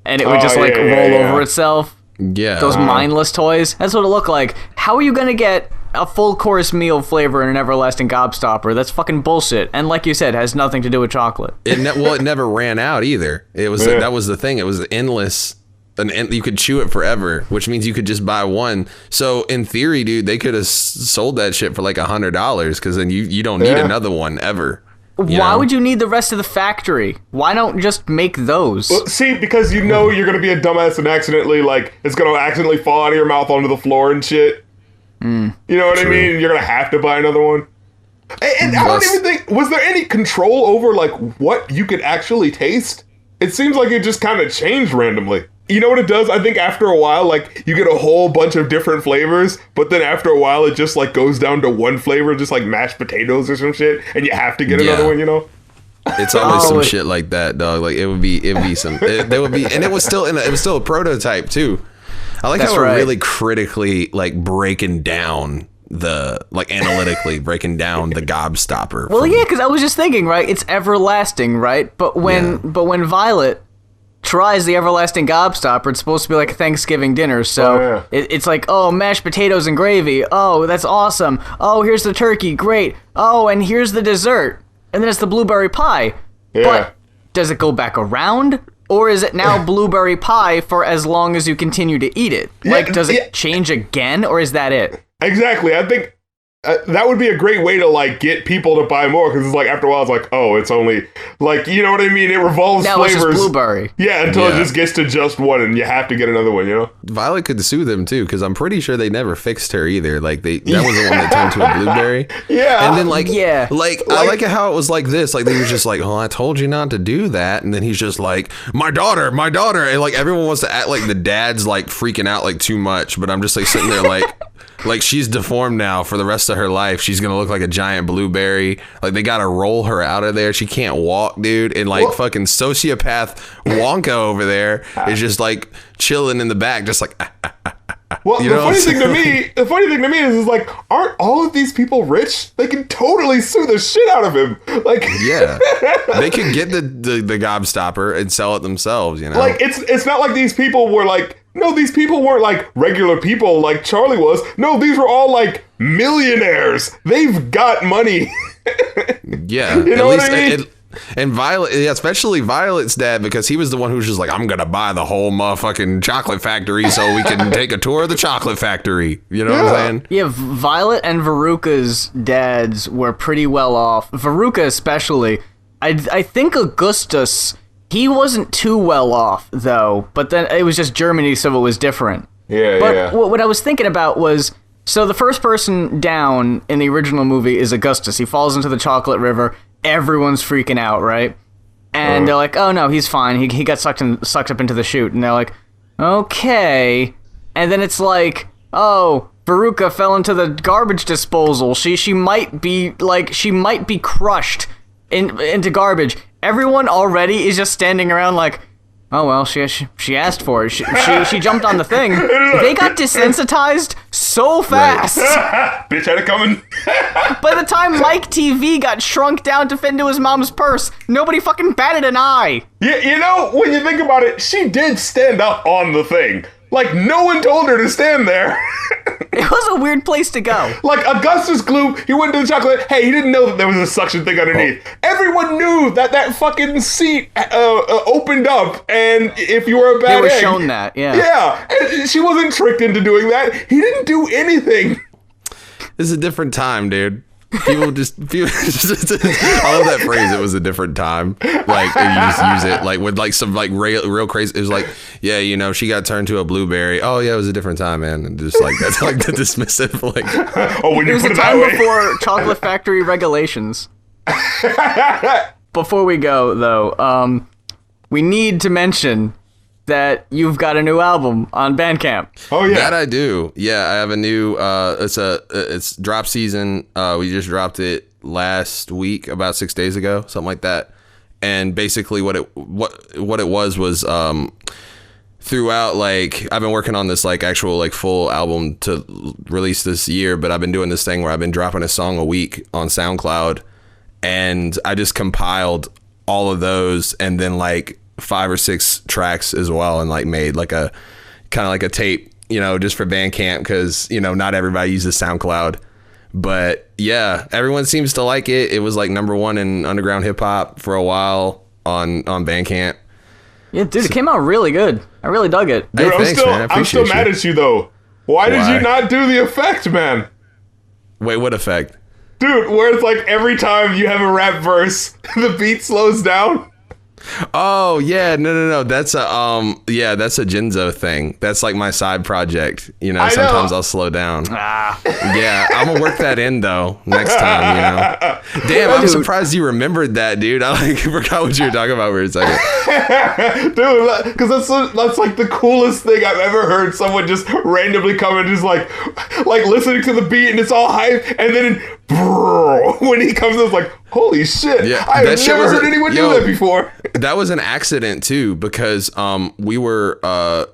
and it would just roll over itself. Yeah. Those mindless toys. That's what it looked like. How are you gonna get a full course meal flavor in an everlasting gobstopper? That's fucking bullshit. And like you said, it has nothing to do with chocolate. It never ran out either. It was that was the thing. It was endless. And you could chew it forever, which means you could just buy one. So in theory, dude, they could have sold that shit for like $100, because then you don't need another one ever. Why would you need the rest of the factory? Why don't just make those? Well, see, because you know you're going to be a dumbass and accidentally, like, it's going to accidentally fall out of your mouth onto the floor and shit. You know what I mean? You're going to have to buy another one. And I don't even think, was there any control over, like, what you could actually taste? It seems like it just kind of changed randomly. You know what it does? I think after a while, like, you get a whole bunch of different flavors, but then after a while, it just, like, goes down to one flavor, just like mashed potatoes or some shit, and you have to get another one, you know? It's always some shit like that, dog. Like, it'd be some, there would be, and it was still a prototype too. I like how we're really critically like breaking down analytically breaking down the gobstopper. Well, yeah, because I was just thinking, right? It's everlasting, right? But when Violet tries the everlasting gobstopper, it's supposed to be like a Thanksgiving dinner. So it's like, oh, mashed potatoes and gravy. Oh, that's awesome. Oh, here's the turkey. Great. Oh, and here's the dessert. And then it's the blueberry pie. Yeah. But does it go back around? Or is it now blueberry pie for as long as you continue to eat it? Like, does it change again, or is that it? Exactly. I think that would be a great way to, like, get people to buy more, because it's like, after a while, it's like, oh, it's only, like, you know what I mean? It revolves now flavors. It's just blueberry. Yeah, until it just gets to just one, and you have to get another one, you know? Violet could sue them, too, because I'm pretty sure they never fixed her either. Like, that was the one that turned to a blueberry. Yeah. And then, I like how it was like this. Like, they were just like, oh, I told you not to do that. And then he's just like, my daughter. And, like, everyone wants to act like the dad's, like, freaking out, like, too much. But I'm just, like, sitting there, like... Like, she's deformed now for the rest of her life. She's going to look like a giant blueberry. Like, they got to roll her out of there. She can't walk, dude. And, like, fucking sociopath Wonka over there is just, like, chilling in the back, just like... Well, the funny thing to me is like, aren't all of these people rich? They can totally sue the shit out of him. Like, yeah, they can get the gobstopper and sell it themselves. You know, like it's not like these people were like, no, these people weren't like regular people like Charlie was. No, these were all like millionaires. They've got money. Yeah, you know what I mean? And Violet, especially Violet's dad, because he was the one who was just like, I'm going to buy the whole motherfucking chocolate factory so we can take a tour of the chocolate factory. You know what I'm saying? Yeah, Violet and Veruca's dads were pretty well off. Veruca especially. I think Augustus, he wasn't too well off, though. But then it was just Germany, so it was different. But what I was thinking about was... So the first person down in the original movie is Augustus. He falls into the chocolate river. Everyone's freaking out, right? And they're like, oh no, he's fine. He got sucked up into the chute. And they're like, okay. And then it's like, oh, Veruca fell into the garbage disposal. She might be crushed into garbage. Everyone already is just standing around like, oh well, she asked for it. She jumped on the thing. They got desensitized so fast. Right. Bitch had it coming. By the time Mike TV got shrunk down to fit into his mom's purse, nobody fucking batted an eye. Yeah, you know, when you think about it, she did stand up on the thing. Like, no one told her to stand there. It was a weird place to go. Like, Augustus Gloop, he went to the chocolate. Hey, he didn't know that there was a suction thing underneath. Everyone knew that fucking seat opened up, and if you were a bad egg... They were shown that, yeah. Yeah, and she wasn't tricked into doing that. He didn't do anything. This is a different time, dude. People just I love that phrase. It was a different time. Like, and you just use it like with like some like real crazy. It was like, yeah, you know, she got turned to a blueberry. Oh yeah, it was a different time, man. And just like that's like the dismissive. Like, oh, when you put it that way. It was a time before chocolate factory regulations. Before we go though, we need to mention that you've got a new album on Bandcamp. Oh yeah, that I do. Yeah, I have a new. It's drop season. We just dropped it last week, about 6 days ago, something like that. And basically, what it was throughout, like, I've been working on this like actual like full album to release this year, but I've been doing this thing where I've been dropping a song a week on SoundCloud, and I just compiled all of those, and then like 5 or 6 tracks as well, and like made like a kind of like a tape, you know, just for Bandcamp, because, you know, not everybody uses SoundCloud. But yeah, everyone seems to like it. It was like #1 in underground hip hop for a while on Bandcamp. Yeah, dude, it came out really good. I really dug it. Dude, hey, thanks, man. I'm still mad at you though. Why did you not do the effect, man? Wait, what effect? Dude, where it's like every time you have a rap verse, the beat slows down. Oh yeah, no. That's a that's a Jinzo thing. That's like my side project. You know, sometimes I'll slow down. Yeah, I'm gonna work that in though next time. You know, damn, I'm surprised you remembered that, dude. I like forgot what you were talking about for a second. Dude, because that's like the coolest thing I've ever heard. Someone just randomly come and just like listening to the beat and it's all hype, and then bro, when he comes in, it's like, holy shit. Yeah, I've never heard anyone do that before. That was an accident too, because we were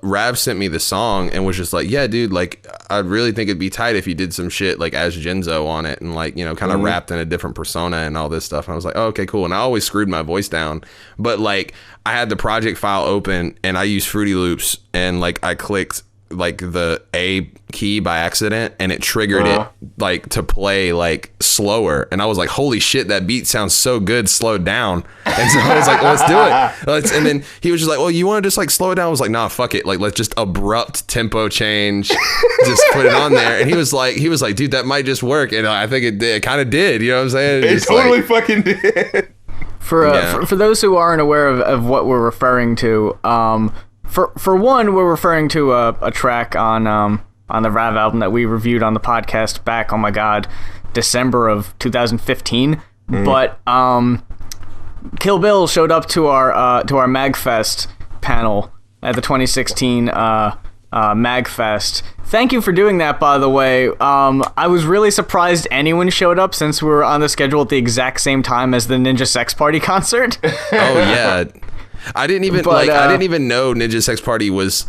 Rav sent me the song and was just like, yeah, dude, like I really think it'd be tight if you did some shit like as Genzo on it and like, you know, kind of rapped in a different persona and all this stuff. And I was like, oh, okay, cool. And I always screwed my voice down, but like I had the project file open and I used Fruity Loops and like I clicked like the A key by accident and it triggered it like to play like slower, and I was like, holy shit, that beat sounds so good slowed down. And so I was like, let's do it. And then he was just like, well, you want to just like slow it down? I was like, nah, fuck it, like let's just abrupt tempo change, just put it on there. And he was like, dude, that might just work. And I think it kind of did, you know what I'm saying? It totally fucking did. For those who aren't aware of what we're referring to, For one, we're referring to a track on the Rav album that we reviewed on the podcast back, oh my god, December of 2015. But Kill Bill showed up to our MagFest panel at the 2016 MagFest. Thank you for doing that, by the way. I was really surprised anyone showed up since we were on the schedule at the exact same time as the Ninja Sex Party concert. Oh yeah. I didn't even I didn't even know Ninja Sex Party was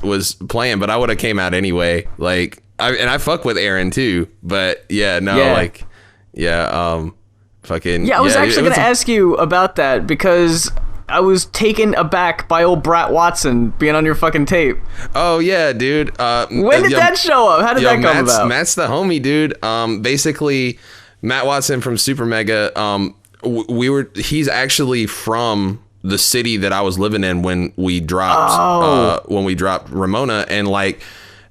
playing, but I would have came out anyway. Like I fuck with Aaron too, but fucking I was actually gonna ask you about that because I was taken aback by old Brat Watson being on your fucking tape. Oh yeah, dude. When did that show up? How did that come about? Matt's the homie, dude. Basically, Matt Watson from Super Mega. He's actually from the city that I was living in when we dropped Ramona, and like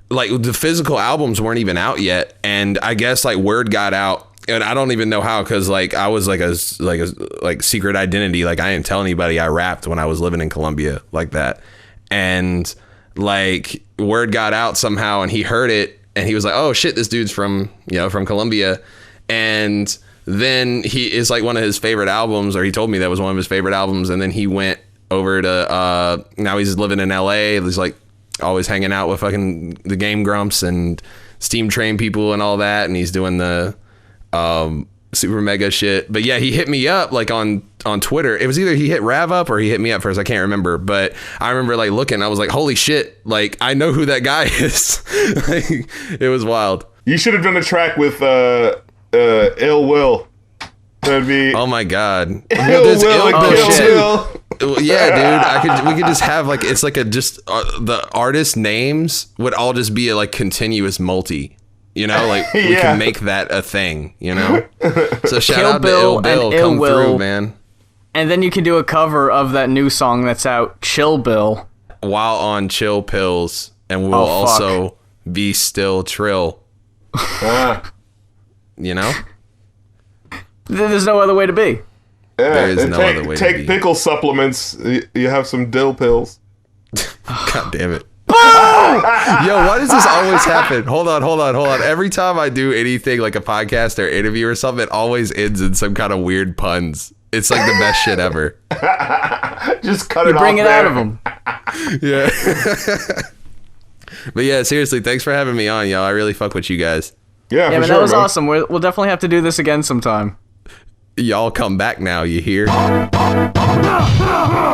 the physical albums weren't even out yet, and I guess like word got out, and I don't even know how, because like I was like a secret identity, like I didn't tell anybody I rapped when I was living in Colombia like that, and like word got out somehow, and he heard it and he was like, oh shit, this dude's from Colombia. And then he is like one of his favorite albums, or he told me that was one of his favorite albums. And then he went over to, now he's living in LA. He's like always hanging out with fucking the Game Grumps and Steam Train people and all that. And he's doing the Super Mega shit. But yeah, he hit me up like on Twitter. It was either he hit Rav up or he hit me up first. I can't remember. But I remember like looking, I was like, holy shit. Like, I know who that guy is. Like, it was wild. You should have done a track with Ill Will. That'd be. Oh my god. Ill Will. Yeah, dude. We could just have like, it's like the artist names would all just be a like continuous multi. You know, like we can make that a thing, you know? So shout out to Ill Bill, come through, man. And then you can do a cover of that new song that's out, Chill Bill. While on chill pills, and we'll also be still trill. You know? There's no other way to be. Yeah, there is no other way to be. Take pickle supplements, you have some dill pills. God damn it. Yo, why does this always happen? Hold on. Every time I do anything like a podcast or interview or something, it always ends in some kind of weird puns. It's like the best shit ever. Just cut it off. Bring it out of them. Yeah. But yeah, seriously, thanks for having me on, y'all. I really fuck with you guys. Yeah, for man, sure, that was awesome. We'll definitely have to do this again sometime. Y'all come back now, you hear?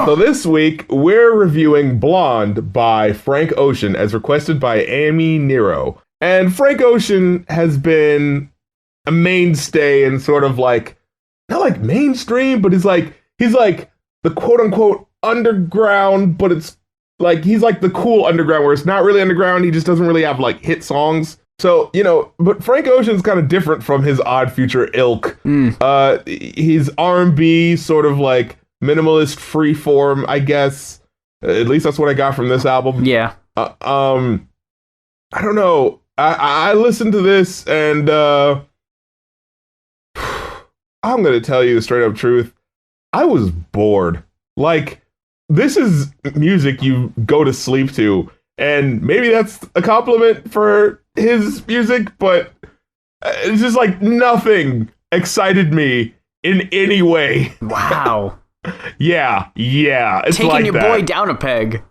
So this week, we're reviewing Blonde by Frank Ocean as requested by Amy Nero. And Frank Ocean has been a mainstay in sort of like, not like mainstream, but he's like the quote unquote underground, but it's like, he's like the cool underground where it's not really underground. He just doesn't really have like hit songs. So, you know, but Frank Ocean's kind of different from his Odd Future ilk. He's R&B, sort of like minimalist freeform, I guess. At least that's what I got from this album. Yeah. I don't know. I listened to this and I'm going to tell you the straight up truth. I was bored. Like, this is music you go to sleep to. And maybe that's a compliment for his music, but it's just like nothing excited me in any way. Wow. Yeah. It's taking like your boy down a peg.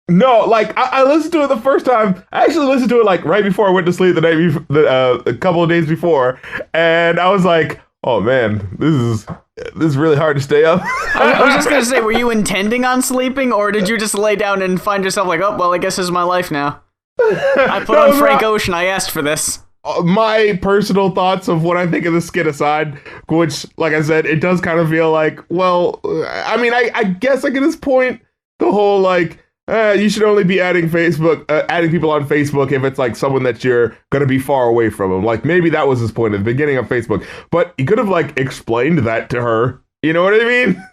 No, like I listened to it the first time. I actually listened to it like right before I went to sleep the night before, a couple of days before, and I was like, Oh man, this is really hard to stay up. I was just gonna say, were you intending on sleeping, or did you just lay down and find yourself like, oh, well, I guess this is my life now? I put on Frank Ocean, I asked for this. My personal thoughts of what I think of the skit aside, which, like I said, it does kind of feel like, well, I mean, I guess like at this point, the whole like, you should only be adding people on Facebook if it's like someone that you're gonna be far away from them. Like maybe that was his point at the beginning of Facebook, but he could have like explained that to her. You know what I mean?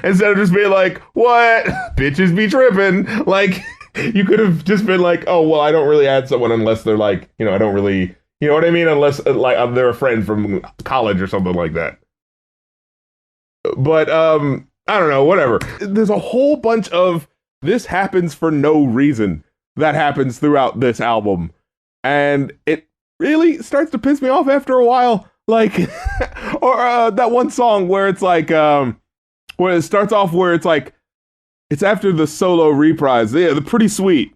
Instead of just being like, what? Bitches be tripping. Like, you could have just been like, oh, well, I don't really add someone unless they're like, you know, I don't really, you know what I mean? Unless like they're a friend from college or something like that. But, I don't know, whatever. There's a whole bunch of this happens for no reason that happens throughout this album. And it really starts to piss me off after a while. Like, or that one song where it's like, where it starts off where it's like, it's after the solo reprise. Yeah, they're pretty sweet.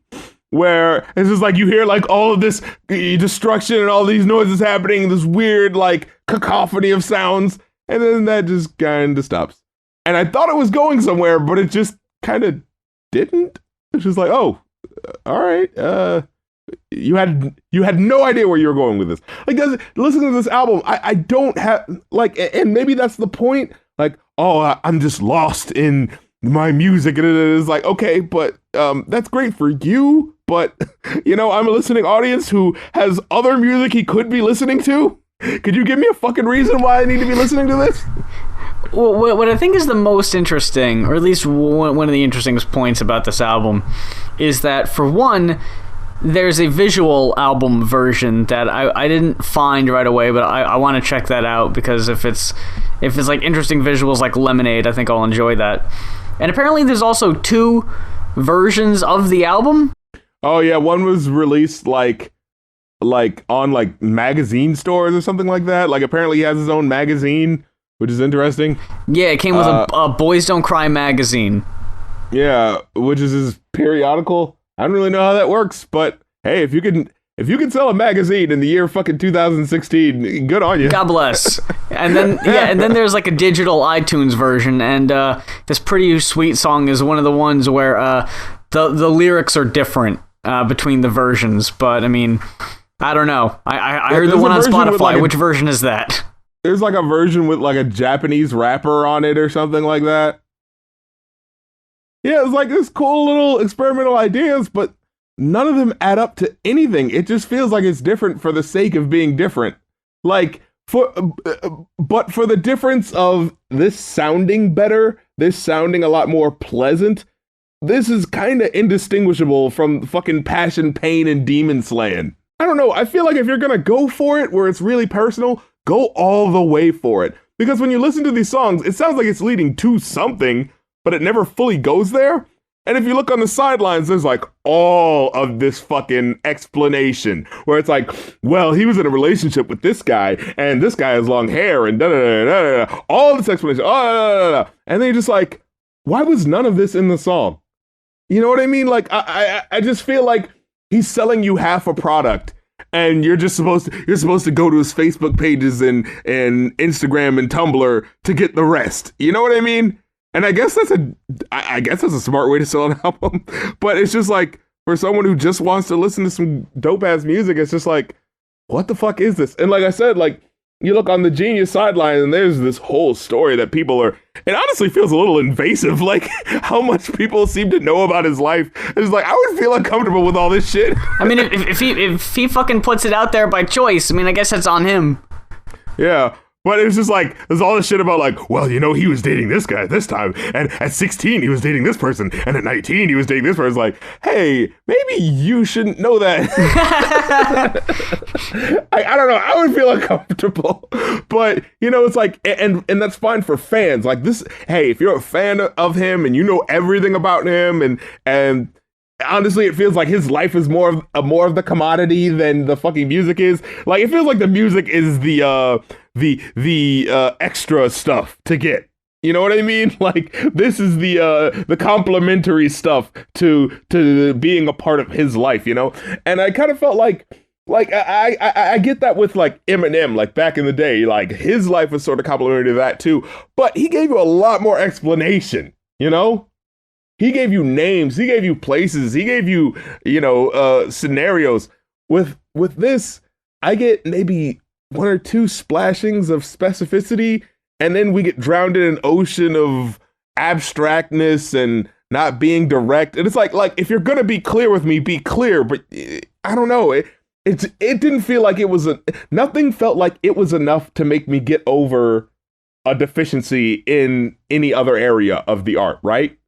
Where it's just like you hear like all of this destruction and all these noises happening, this weird like cacophony of sounds, and then that just kind of stops. And I thought it was going somewhere, but it just kind of didn't. It's just like, oh, all right. You had no idea where you were going with this. Like, listening to this album, I don't have like, and maybe that's the point. Like, oh, I'm just lost in my music, and it is like, okay, but that's great for you, but you know, I'm a listening audience who has other music he could be listening to. Could you give me a fucking reason why I need to be listening to this? Well, what I think is the most interesting, or at least one of the interesting points about this album, is that for one, there's a visual album version that I didn't find right away, but I want to check that out, because if it's like interesting visuals like Lemonade, I think I'll enjoy that. And apparently there's also 2 versions of the album. Oh yeah, one was released like on like magazine stores or something like that. Like apparently he has his own magazine, which is interesting. Yeah, it came with a Boys Don't Cry magazine. Yeah, which is his periodical. I don't really know how that works, but hey, if you can sell a magazine in the year fucking 2016, good on you. God bless. And then and then there's like a digital iTunes version, and this Pretty Sweet song is one of the ones where the lyrics are different between the versions. But I mean, I don't know. I heard the one on Spotify. Like which version is that? There's like a version with like a Japanese rapper on it or something like that. Yeah, it's like this cool little experimental ideas, but none of them add up to anything. It just feels like it's different for the sake of being different. Like, but for the difference of this sounding better, this sounding a lot more pleasant, this is kind of indistinguishable from fucking Passion, Pain, and Demon Slaying. I don't know, I feel like if you're gonna go for it, where it's really personal, go all the way for it. Because when you listen to these songs, it sounds like it's leading to something, but it never fully goes there. And if you look on the sidelines, there's like all of this fucking explanation where it's like, well, he was in a relationship with this guy, and this guy has long hair, and da-da-da-da-da-da. All this explanation. Oh, and then you're just like, why was none of this in the song? You know what I mean? Like, I just feel like he's selling you half a product, and you're supposed to go to his Facebook pages and Instagram and Tumblr to get the rest. You know what I mean? And I guess that's a smart way to sell an album. But it's just like, for someone who just wants to listen to some dope ass music, it's just like, what the fuck is this? And like I said, like, you look on the Genius sideline and there's this whole story that people are, it honestly feels a little invasive, like how much people seem to know about his life. It's like, I would feel uncomfortable with all this shit. I mean, if he fucking puts it out there by choice, I mean, I guess that's on him. Yeah. But it was just like, there's all this shit about like, well, you know, he was dating this guy at this time, and at 16 he was dating this person, and at 19 he was dating this person. It's like, hey, maybe you shouldn't know that. I don't know, I would feel uncomfortable. But, you know, it's like, and that's fine for fans. Like this, hey, if you're a fan of him and you know everything about him, and honestly, it feels like his life is more of the commodity than the fucking music is. Like, it feels like the music is the extra stuff to get. You know what I mean? Like, this is the complimentary stuff to being a part of his life, you know? And I kind of felt like Like I get that with like Eminem, like back in the day, like his life was sort of complimentary to that too. But he gave you a lot more explanation, you know? He gave you names, he gave you places, he gave you, scenarios. With this, I get maybe one or two splashings of specificity, and then we get drowned in an ocean of abstractness and not being direct. And it's like if you're gonna be clear with me, be clear. But I don't know. It didn't feel like it was nothing felt like it was enough to make me get over a deficiency in any other area of the art, right?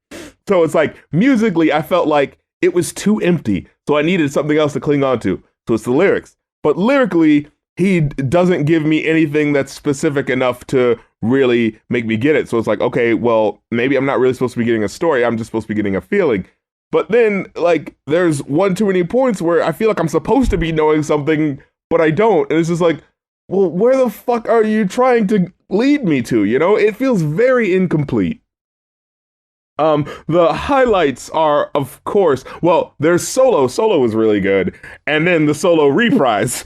So it's like musically, I felt like it was too empty. So I needed something else to cling on to. So it's the lyrics. But lyrically, he doesn't give me anything that's specific enough to really make me get it. So it's like, okay, well, maybe I'm not really supposed to be getting a story. I'm just supposed to be getting a feeling. But then, like, there's one too many points where I feel like I'm supposed to be knowing something, but I don't. And it's just like, well, where the fuck are you trying to lead me to? You know, it feels very incomplete. The highlights are, of course, well, there's Solo. Solo was really good. And then the Solo reprise.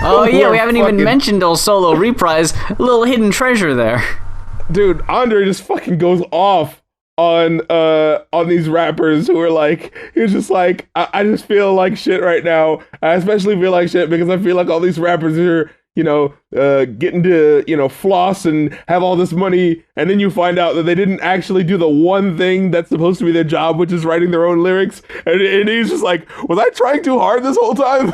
Oh, yeah, we haven't even mentioned old Solo reprise. A little hidden treasure there. Dude, Andre just fucking goes off on these rappers who are like, he's just like, I just feel like shit right now. I especially feel like shit because I feel like all these rappers are, getting to, floss and have all this money. And then you find out that they didn't actually do the one thing that's supposed to be their job, which is writing their own lyrics. And he's just like, was I trying too hard this whole time?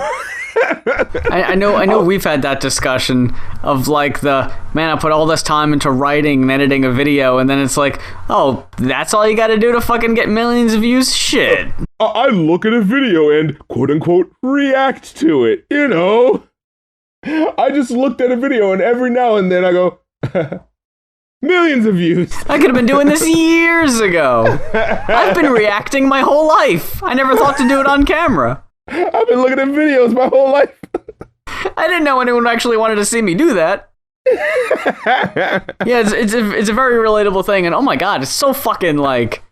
I know we've had that discussion of like I put all this time into writing and editing a video, and then it's like, oh, that's all you gotta do to fucking get millions of views? Shit. I look at a video and quote unquote react to it, I just looked at a video and every now and then I go, millions of views. I could have been doing this years ago. I've been reacting my whole life. I never thought to do it on camera. I've been looking at videos my whole life. I didn't know anyone actually wanted to see me do that. Yeah, it's a very relatable thing, and oh my god, it's so fucking like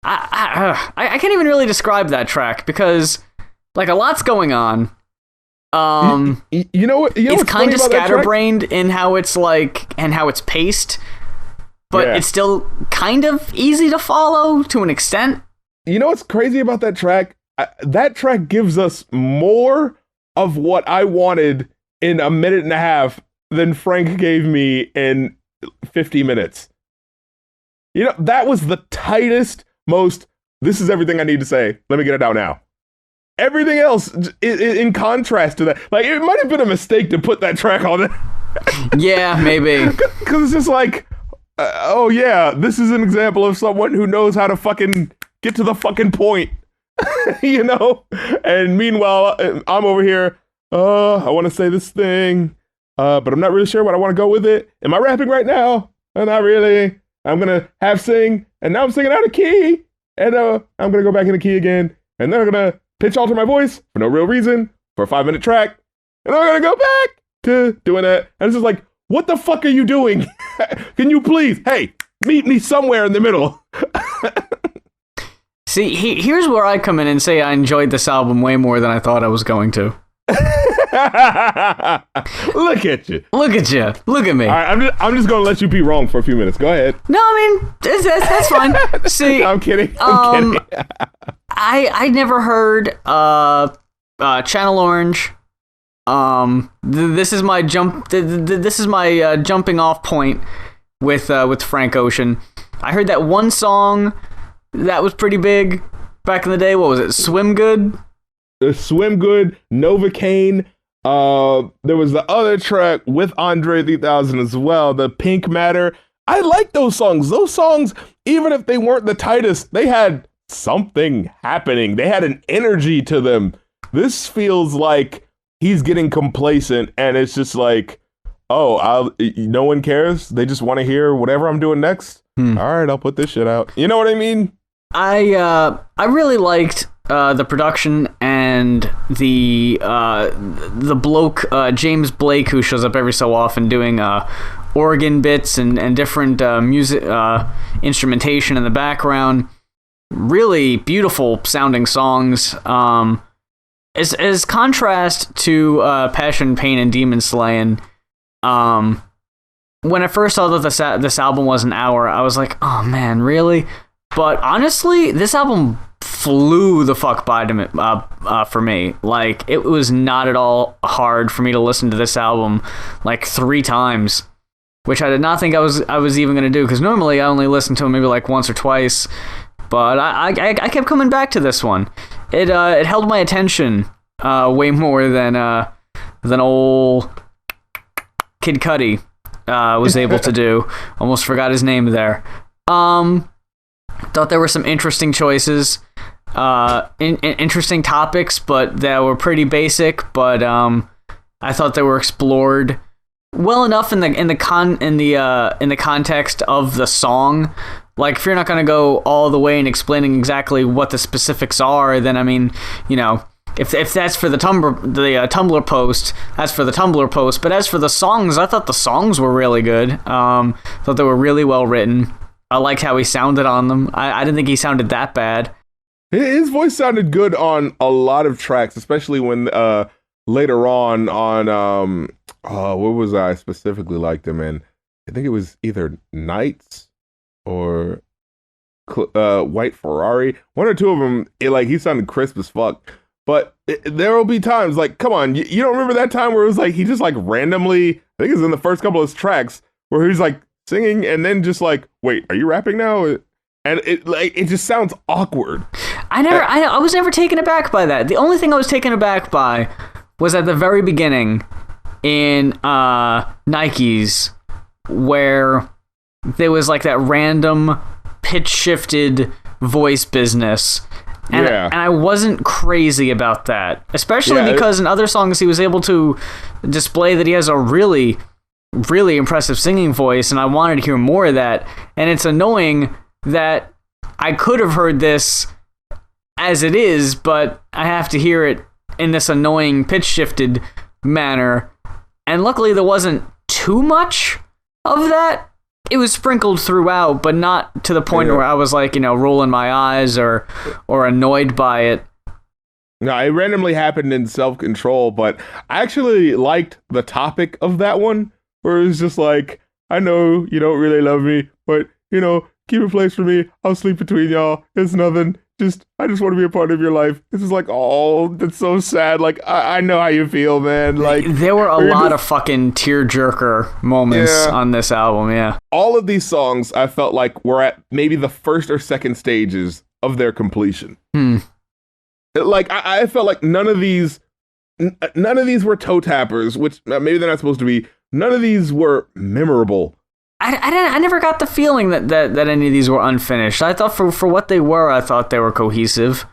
I can't even really describe that track because like a lot's going on. You know what? It's kind of scatterbrained in how it's like and how it's paced, but it's still kind of easy to follow to an extent. You know what's crazy about that track? That track gives us more of what I wanted in a minute and a half than Frank gave me in 50 minutes. That was the tightest, most, this is everything I need to say. Let me get it out now. Everything else, in contrast to that, like, it might have been a mistake to put that track on it. Yeah, maybe. Because it's just like, oh yeah, this is an example of someone who knows how to fucking get to the fucking point. And meanwhile, I'm over here, I want to say this thing, but I'm not really sure what I want to go with it. Am I rapping right now? Not really. I'm going to half sing, and now I'm singing out of key, and I'm going to go back into key again, and then I'm going to pitch alter my voice for no real reason for a 5-minute track, and I'm going to go back to doing that. And it's just like, what the fuck are you doing? Can you please, hey, meet me somewhere in the middle? See, here's where I come in and say I enjoyed this album way more than I thought I was going to. Look at you. Look at you. Look at me. All right, I'm just going to let you be wrong for a few minutes. Go ahead. No, I mean, that's fine. See, I'm kidding. I'm kidding. I never heard Channel Orange. This is my jumping off point with Frank Ocean. I heard that one song that was pretty big back in the day. What was it? Swim Good? Swim Good, Novocaine. There was the other track with Andre 3000 as well, the Pink Matter. I like those songs. Those songs, even if they weren't the tightest, they had something happening. They had an energy to them. This feels like he's getting complacent and it's just like, oh, no one cares. They just want to hear whatever I'm doing next. All right, I'll put this shit out. You know what I mean? I really liked the production and the bloke James Blake, who shows up every so often doing organ bits and different music instrumentation in the background. Really beautiful sounding songs. as contrast to Passion, Pain, and Demon Slaying, when I first saw that this album was an hour, I was like, oh man, really? But honestly, this album flew the fuck by to me, for me. Like, it was not at all hard for me to listen to this album like 3 times, which I did not think I was even going to do, because normally I only listen to it maybe like once or twice. But I kept coming back to this one. It held my attention way more than old Kid Cudi was able to do. Almost forgot his name there. Thought there were some interesting choices, interesting topics, but that were pretty basic. But I thought they were explored well enough in the context of the song. Like, if you're not going to go all the way in explaining exactly what the specifics are, then, I mean, you know, if that's for the Tumblr post, that's for the Tumblr post. But as for the songs, I thought the songs were really good. Thought they were really well written. I liked how he sounded on them. I didn't think he sounded that bad. His voice sounded good on a lot of tracks, especially when later on what was I specifically liked him in? I think it was either Nights or White Ferrari. One or two of them, he sounded crisp as fuck. But there will be times, like, come on, you don't remember that time where it was like he just like randomly, I think it was in the first couple of his tracks, where he's like singing and then just like, wait, are you rapping now? And it just sounds awkward. I was never taken aback by that. The only thing I was taken aback by was at the very beginning in Nikes, where there was like that random pitch shifted voice business. And I wasn't crazy about that, especially because in other songs he was able to display that he has a really, really impressive singing voice, and I wanted to hear more of that. And it's annoying that I could have heard this as it is, but I have to hear it in this annoying pitch-shifted manner. And luckily there wasn't too much of that. It was sprinkled throughout, but not to the point where I was like, rolling my eyes or annoyed by it. No, it randomly happened in Self-Control, but I actually liked the topic of that one, where it was just like, I know you don't really love me, but, keep a place for me. I'll sleep between y'all. It's nothing. I just want to be a part of your life. This is like, oh, that's so sad. Like, I know how you feel, man. Like, there were a lot of fucking tearjerker moments on this album, yeah. All of these songs, I felt like, were at maybe the first or second stages of their completion. Like, I felt like none of these were toe tappers, which maybe they're not supposed to be. None of these were memorable. I never got the feeling that any of these were unfinished. I thought for what they were, I thought they were cohesive.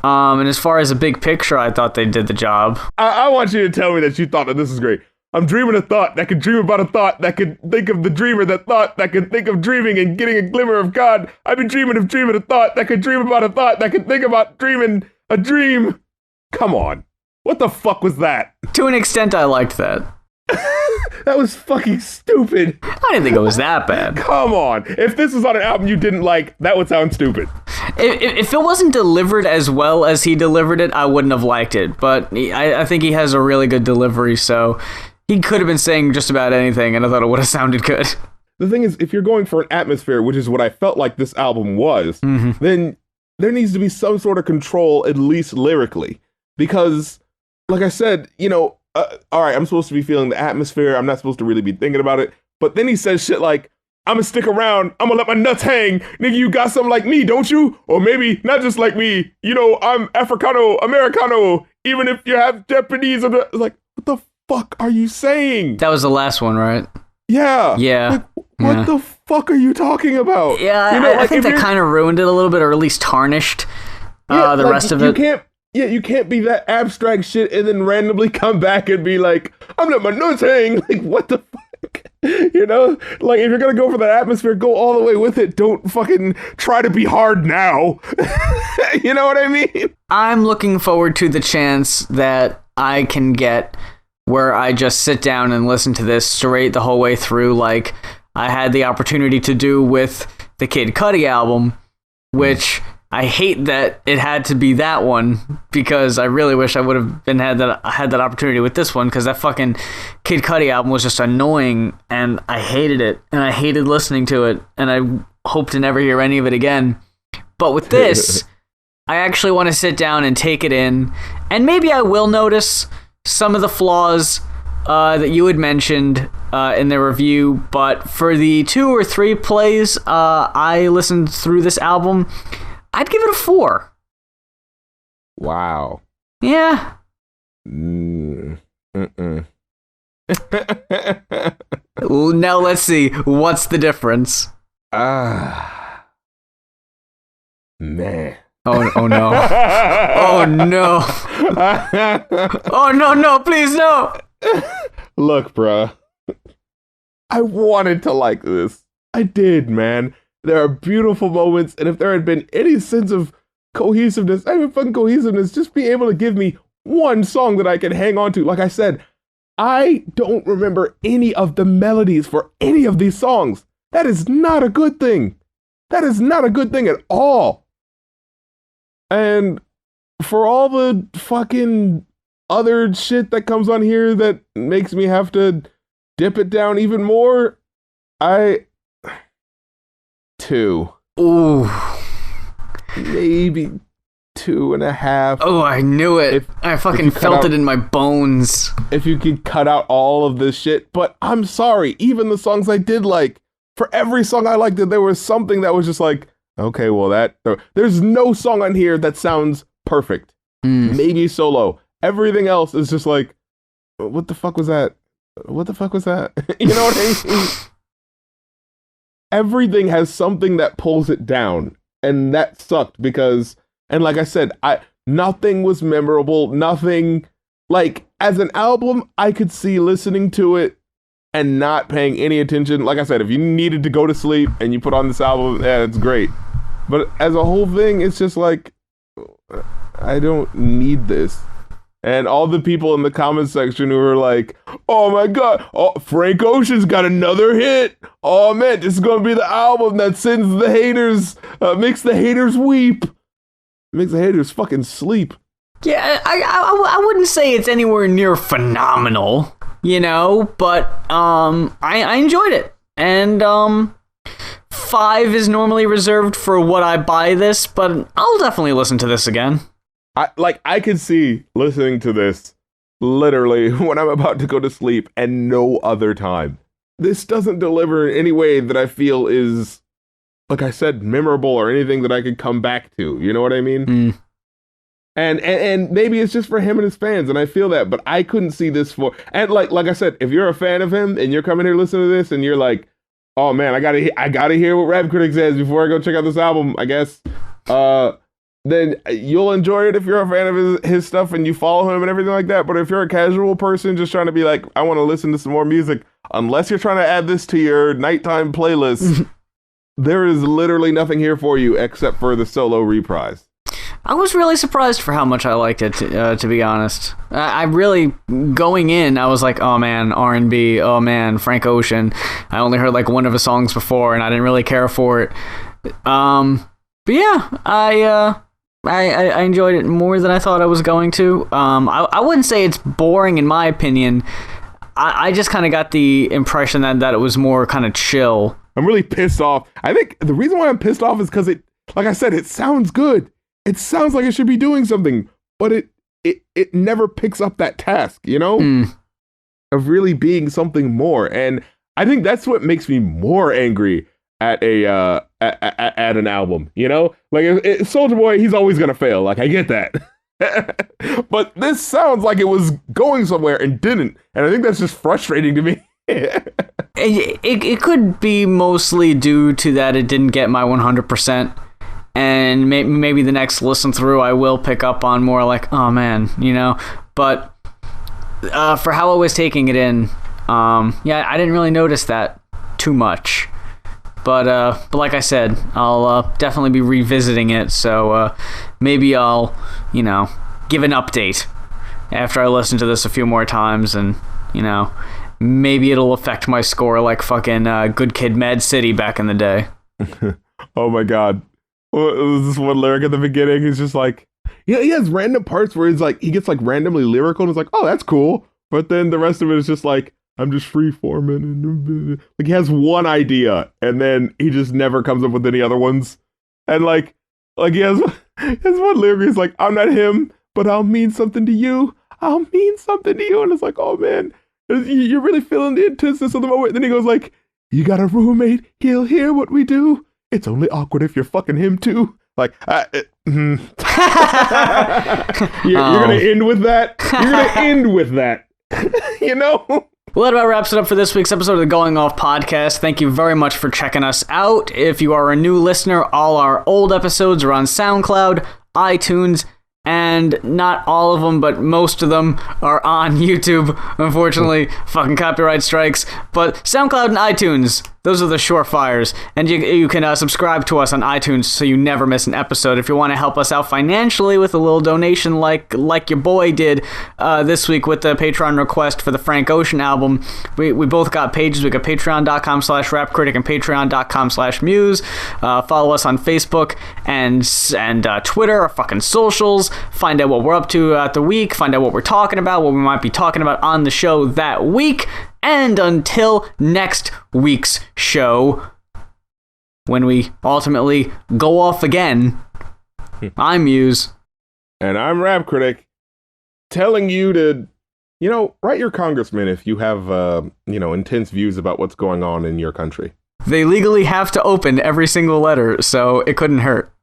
And as far as a big picture, I thought they did the job. I want you to tell me that you thought that this is great. I'm dreaming a thought that could dream about a thought that could think of the dreamer that thought that could think of dreaming and getting a glimmer of God. I've been dreaming of dreaming a thought that could dream about a thought that could think about dreaming a dream. Come on. What the fuck was that? To an extent, I liked that. That was fucking stupid. I didn't think it was that bad. Come on. If this was on an album you didn't like, that would sound stupid. If it wasn't delivered as well as he delivered it, I wouldn't have liked it. But I think he has a really good delivery, so he could have been saying just about anything, and I thought it would have sounded good. The thing is, if you're going for an atmosphere, which is what I felt like this album was, then there needs to be some sort of control, at least lyrically. Because, like I said, all right, I'm supposed to be feeling the atmosphere. I'm not supposed to really be thinking about it. But then he says shit like, I'm gonna stick around. I'm gonna let my nuts hang. Nigga, you got something like me, don't you? Or maybe not just like me. I'm Africano, Americano. Even if you have Japanese. Like, what the fuck are you saying? That was the last one, right? Yeah. Yeah. Like, what the fuck are you talking about? Yeah, I think that kind of ruined it a little bit, or at least tarnished the rest of it. You can't be that abstract shit and then randomly come back and be like, I'm letting my nuts hang. Like, what the fuck? Like, if you're going to go for that atmosphere, go all the way with it. Don't fucking try to be hard now. You know what I mean? I'm looking forward to the chance that I can get where I just sit down and listen to this straight the whole way through, like I had the opportunity to do with the Kid Cudi album, which I hate that it had to be that one, because I really wish I would have had that opportunity with this one, because that fucking Kid Cudi album was just annoying, and I hated it, and I hated listening to it, and I hope to never hear any of it again. But with this, I actually want to sit down and take it in, and maybe I will notice some of the flaws that you had mentioned in the review, but for the 2 or 3 plays I listened through this album, I'd give it a 4. Wow. Yeah. Mm-mm. Now let's see. What's the difference? Man. Oh no. Oh no. Oh no, please no. Look, bruh. I wanted to like this. I did, man. There are beautiful moments, and if there had been any sense of cohesiveness, not even fucking cohesiveness, just be able to give me one song that I can hang on to. Like I said, I don't remember any of the melodies for any of these songs. That is not a good thing. That is not a good thing at all. And for all the fucking other shit that comes on here that makes me have to dip it down even more, 2. Ooh. Maybe 2.5. Oh, I knew it. I fucking felt it in my bones. If you could cut out all of this shit. But I'm sorry, even the songs I did like, for every song I liked, there was something that was just like, okay, well, there's no song on here that sounds perfect. Maybe Solo. Everything else is just like, what the fuck was that? What the fuck was that? You know what I mean? Everything has something that pulls it down, and that sucked because, and like I said, nothing was memorable. Nothing, like, as an album, I could see listening to it and not paying any attention. Like I said, if you needed to go to sleep and you put on this album, yeah, it's great. But as a whole thing, it's just like, I don't need this. And all the people in the comment section who were like, oh my god, Frank Ocean's got another hit. Oh man, this is going to be the album that sends the haters, makes the haters weep. Makes the haters fucking sleep. Yeah, I wouldn't say it's anywhere near phenomenal, you know, but I enjoyed it. And 5 is normally reserved for what I buy this, but I'll definitely listen to this again. I could see listening to this literally when I'm about to go to sleep and no other time. This doesn't deliver in any way that I feel is, like I said, memorable or anything that I could come back to. You know what I mean? And maybe it's just for him and his fans, and I feel that, but I couldn't see this for, and like I said, if you're a fan of him and you're coming here listening to this and you're like, oh man, I gotta hear what Rap Critic says before I go check out this album, I guess, then you'll enjoy it if you're a fan of his stuff and you follow him and everything like that. But if you're a casual person just trying to be like, I want to listen to some more music, unless you're trying to add this to your nighttime playlist, there is literally nothing here for you except for the solo reprise. I was really surprised for how much I liked it, to be honest. I really, going in, I was like, oh man, R&B, oh man, Frank Ocean. I only heard like one of his songs before and I didn't really care for it. But yeah, I enjoyed it more than I thought I was going to. I wouldn't say it's boring in my opinion. I just kind of got the impression that it was more kind of chill. I'm really pissed off. I think the reason why I'm pissed off is because it, like I said, it sounds good. It sounds like it should be doing something, but it never picks up that task, you know, of really being something more. And I think that's what makes me more angry at at an album, you know, like Soulja Boy, he's always gonna fail. Like I get that, but this sounds like it was going somewhere and didn't, and I think that's just frustrating to me. It could be mostly due to that it didn't get my 100%. And maybe the next listen through I will pick up on more like, oh man, you know. But for how I was taking it in, yeah, I didn't really notice that too much. But like I said, I'll definitely be revisiting it. So maybe I'll, you know, give an update after I listen to this a few more times, and you know, maybe it'll affect my score like fucking Good Kid, Mad City back in the day. Oh my god. was this one lyric at the beginning. He's just like, yeah, he has random parts where he's like, he gets like randomly lyrical, and it's like, oh, that's cool. But then the rest of it is just like, I'm just free forming, and like he has one idea, and then he just never comes up with any other ones. And like he has one lyric. He's like, I'm not him, but I'll mean something to you. I'll mean something to you. And it's like, oh man, you're really feeling the intenseness of the moment. And then he goes like, you got a roommate, he'll hear what we do. It's only awkward if you're fucking him too. Like, you're gonna end with that? You're gonna end with that. You know? Well, that about wraps it up for this week's episode of the Going Off podcast. Thank you very much for checking us out. If you are a new listener, all our old episodes are on SoundCloud, iTunes, and not all of them, but most of them are on YouTube. Unfortunately, fucking copyright strikes. But SoundCloud and iTunes, those are the surefires. And you can subscribe to us on iTunes so you never miss an episode. If you want to help us out financially with a little donation like your boy did this week with the Patreon request for the Frank Ocean album, we both got pages. We got patreon.com/rapcritic and patreon.com/muse. Follow us on Facebook and Twitter, our fucking socials. Find out what we're up to at the week. Find out what we're talking about, what we might be talking about on the show that week. And until next week's show, when we ultimately go off again, I'm Muse. And I'm Rap Critic, telling you to, write your congressman if you have, intense views about what's going on in your country. They legally have to open every single letter, so it couldn't hurt.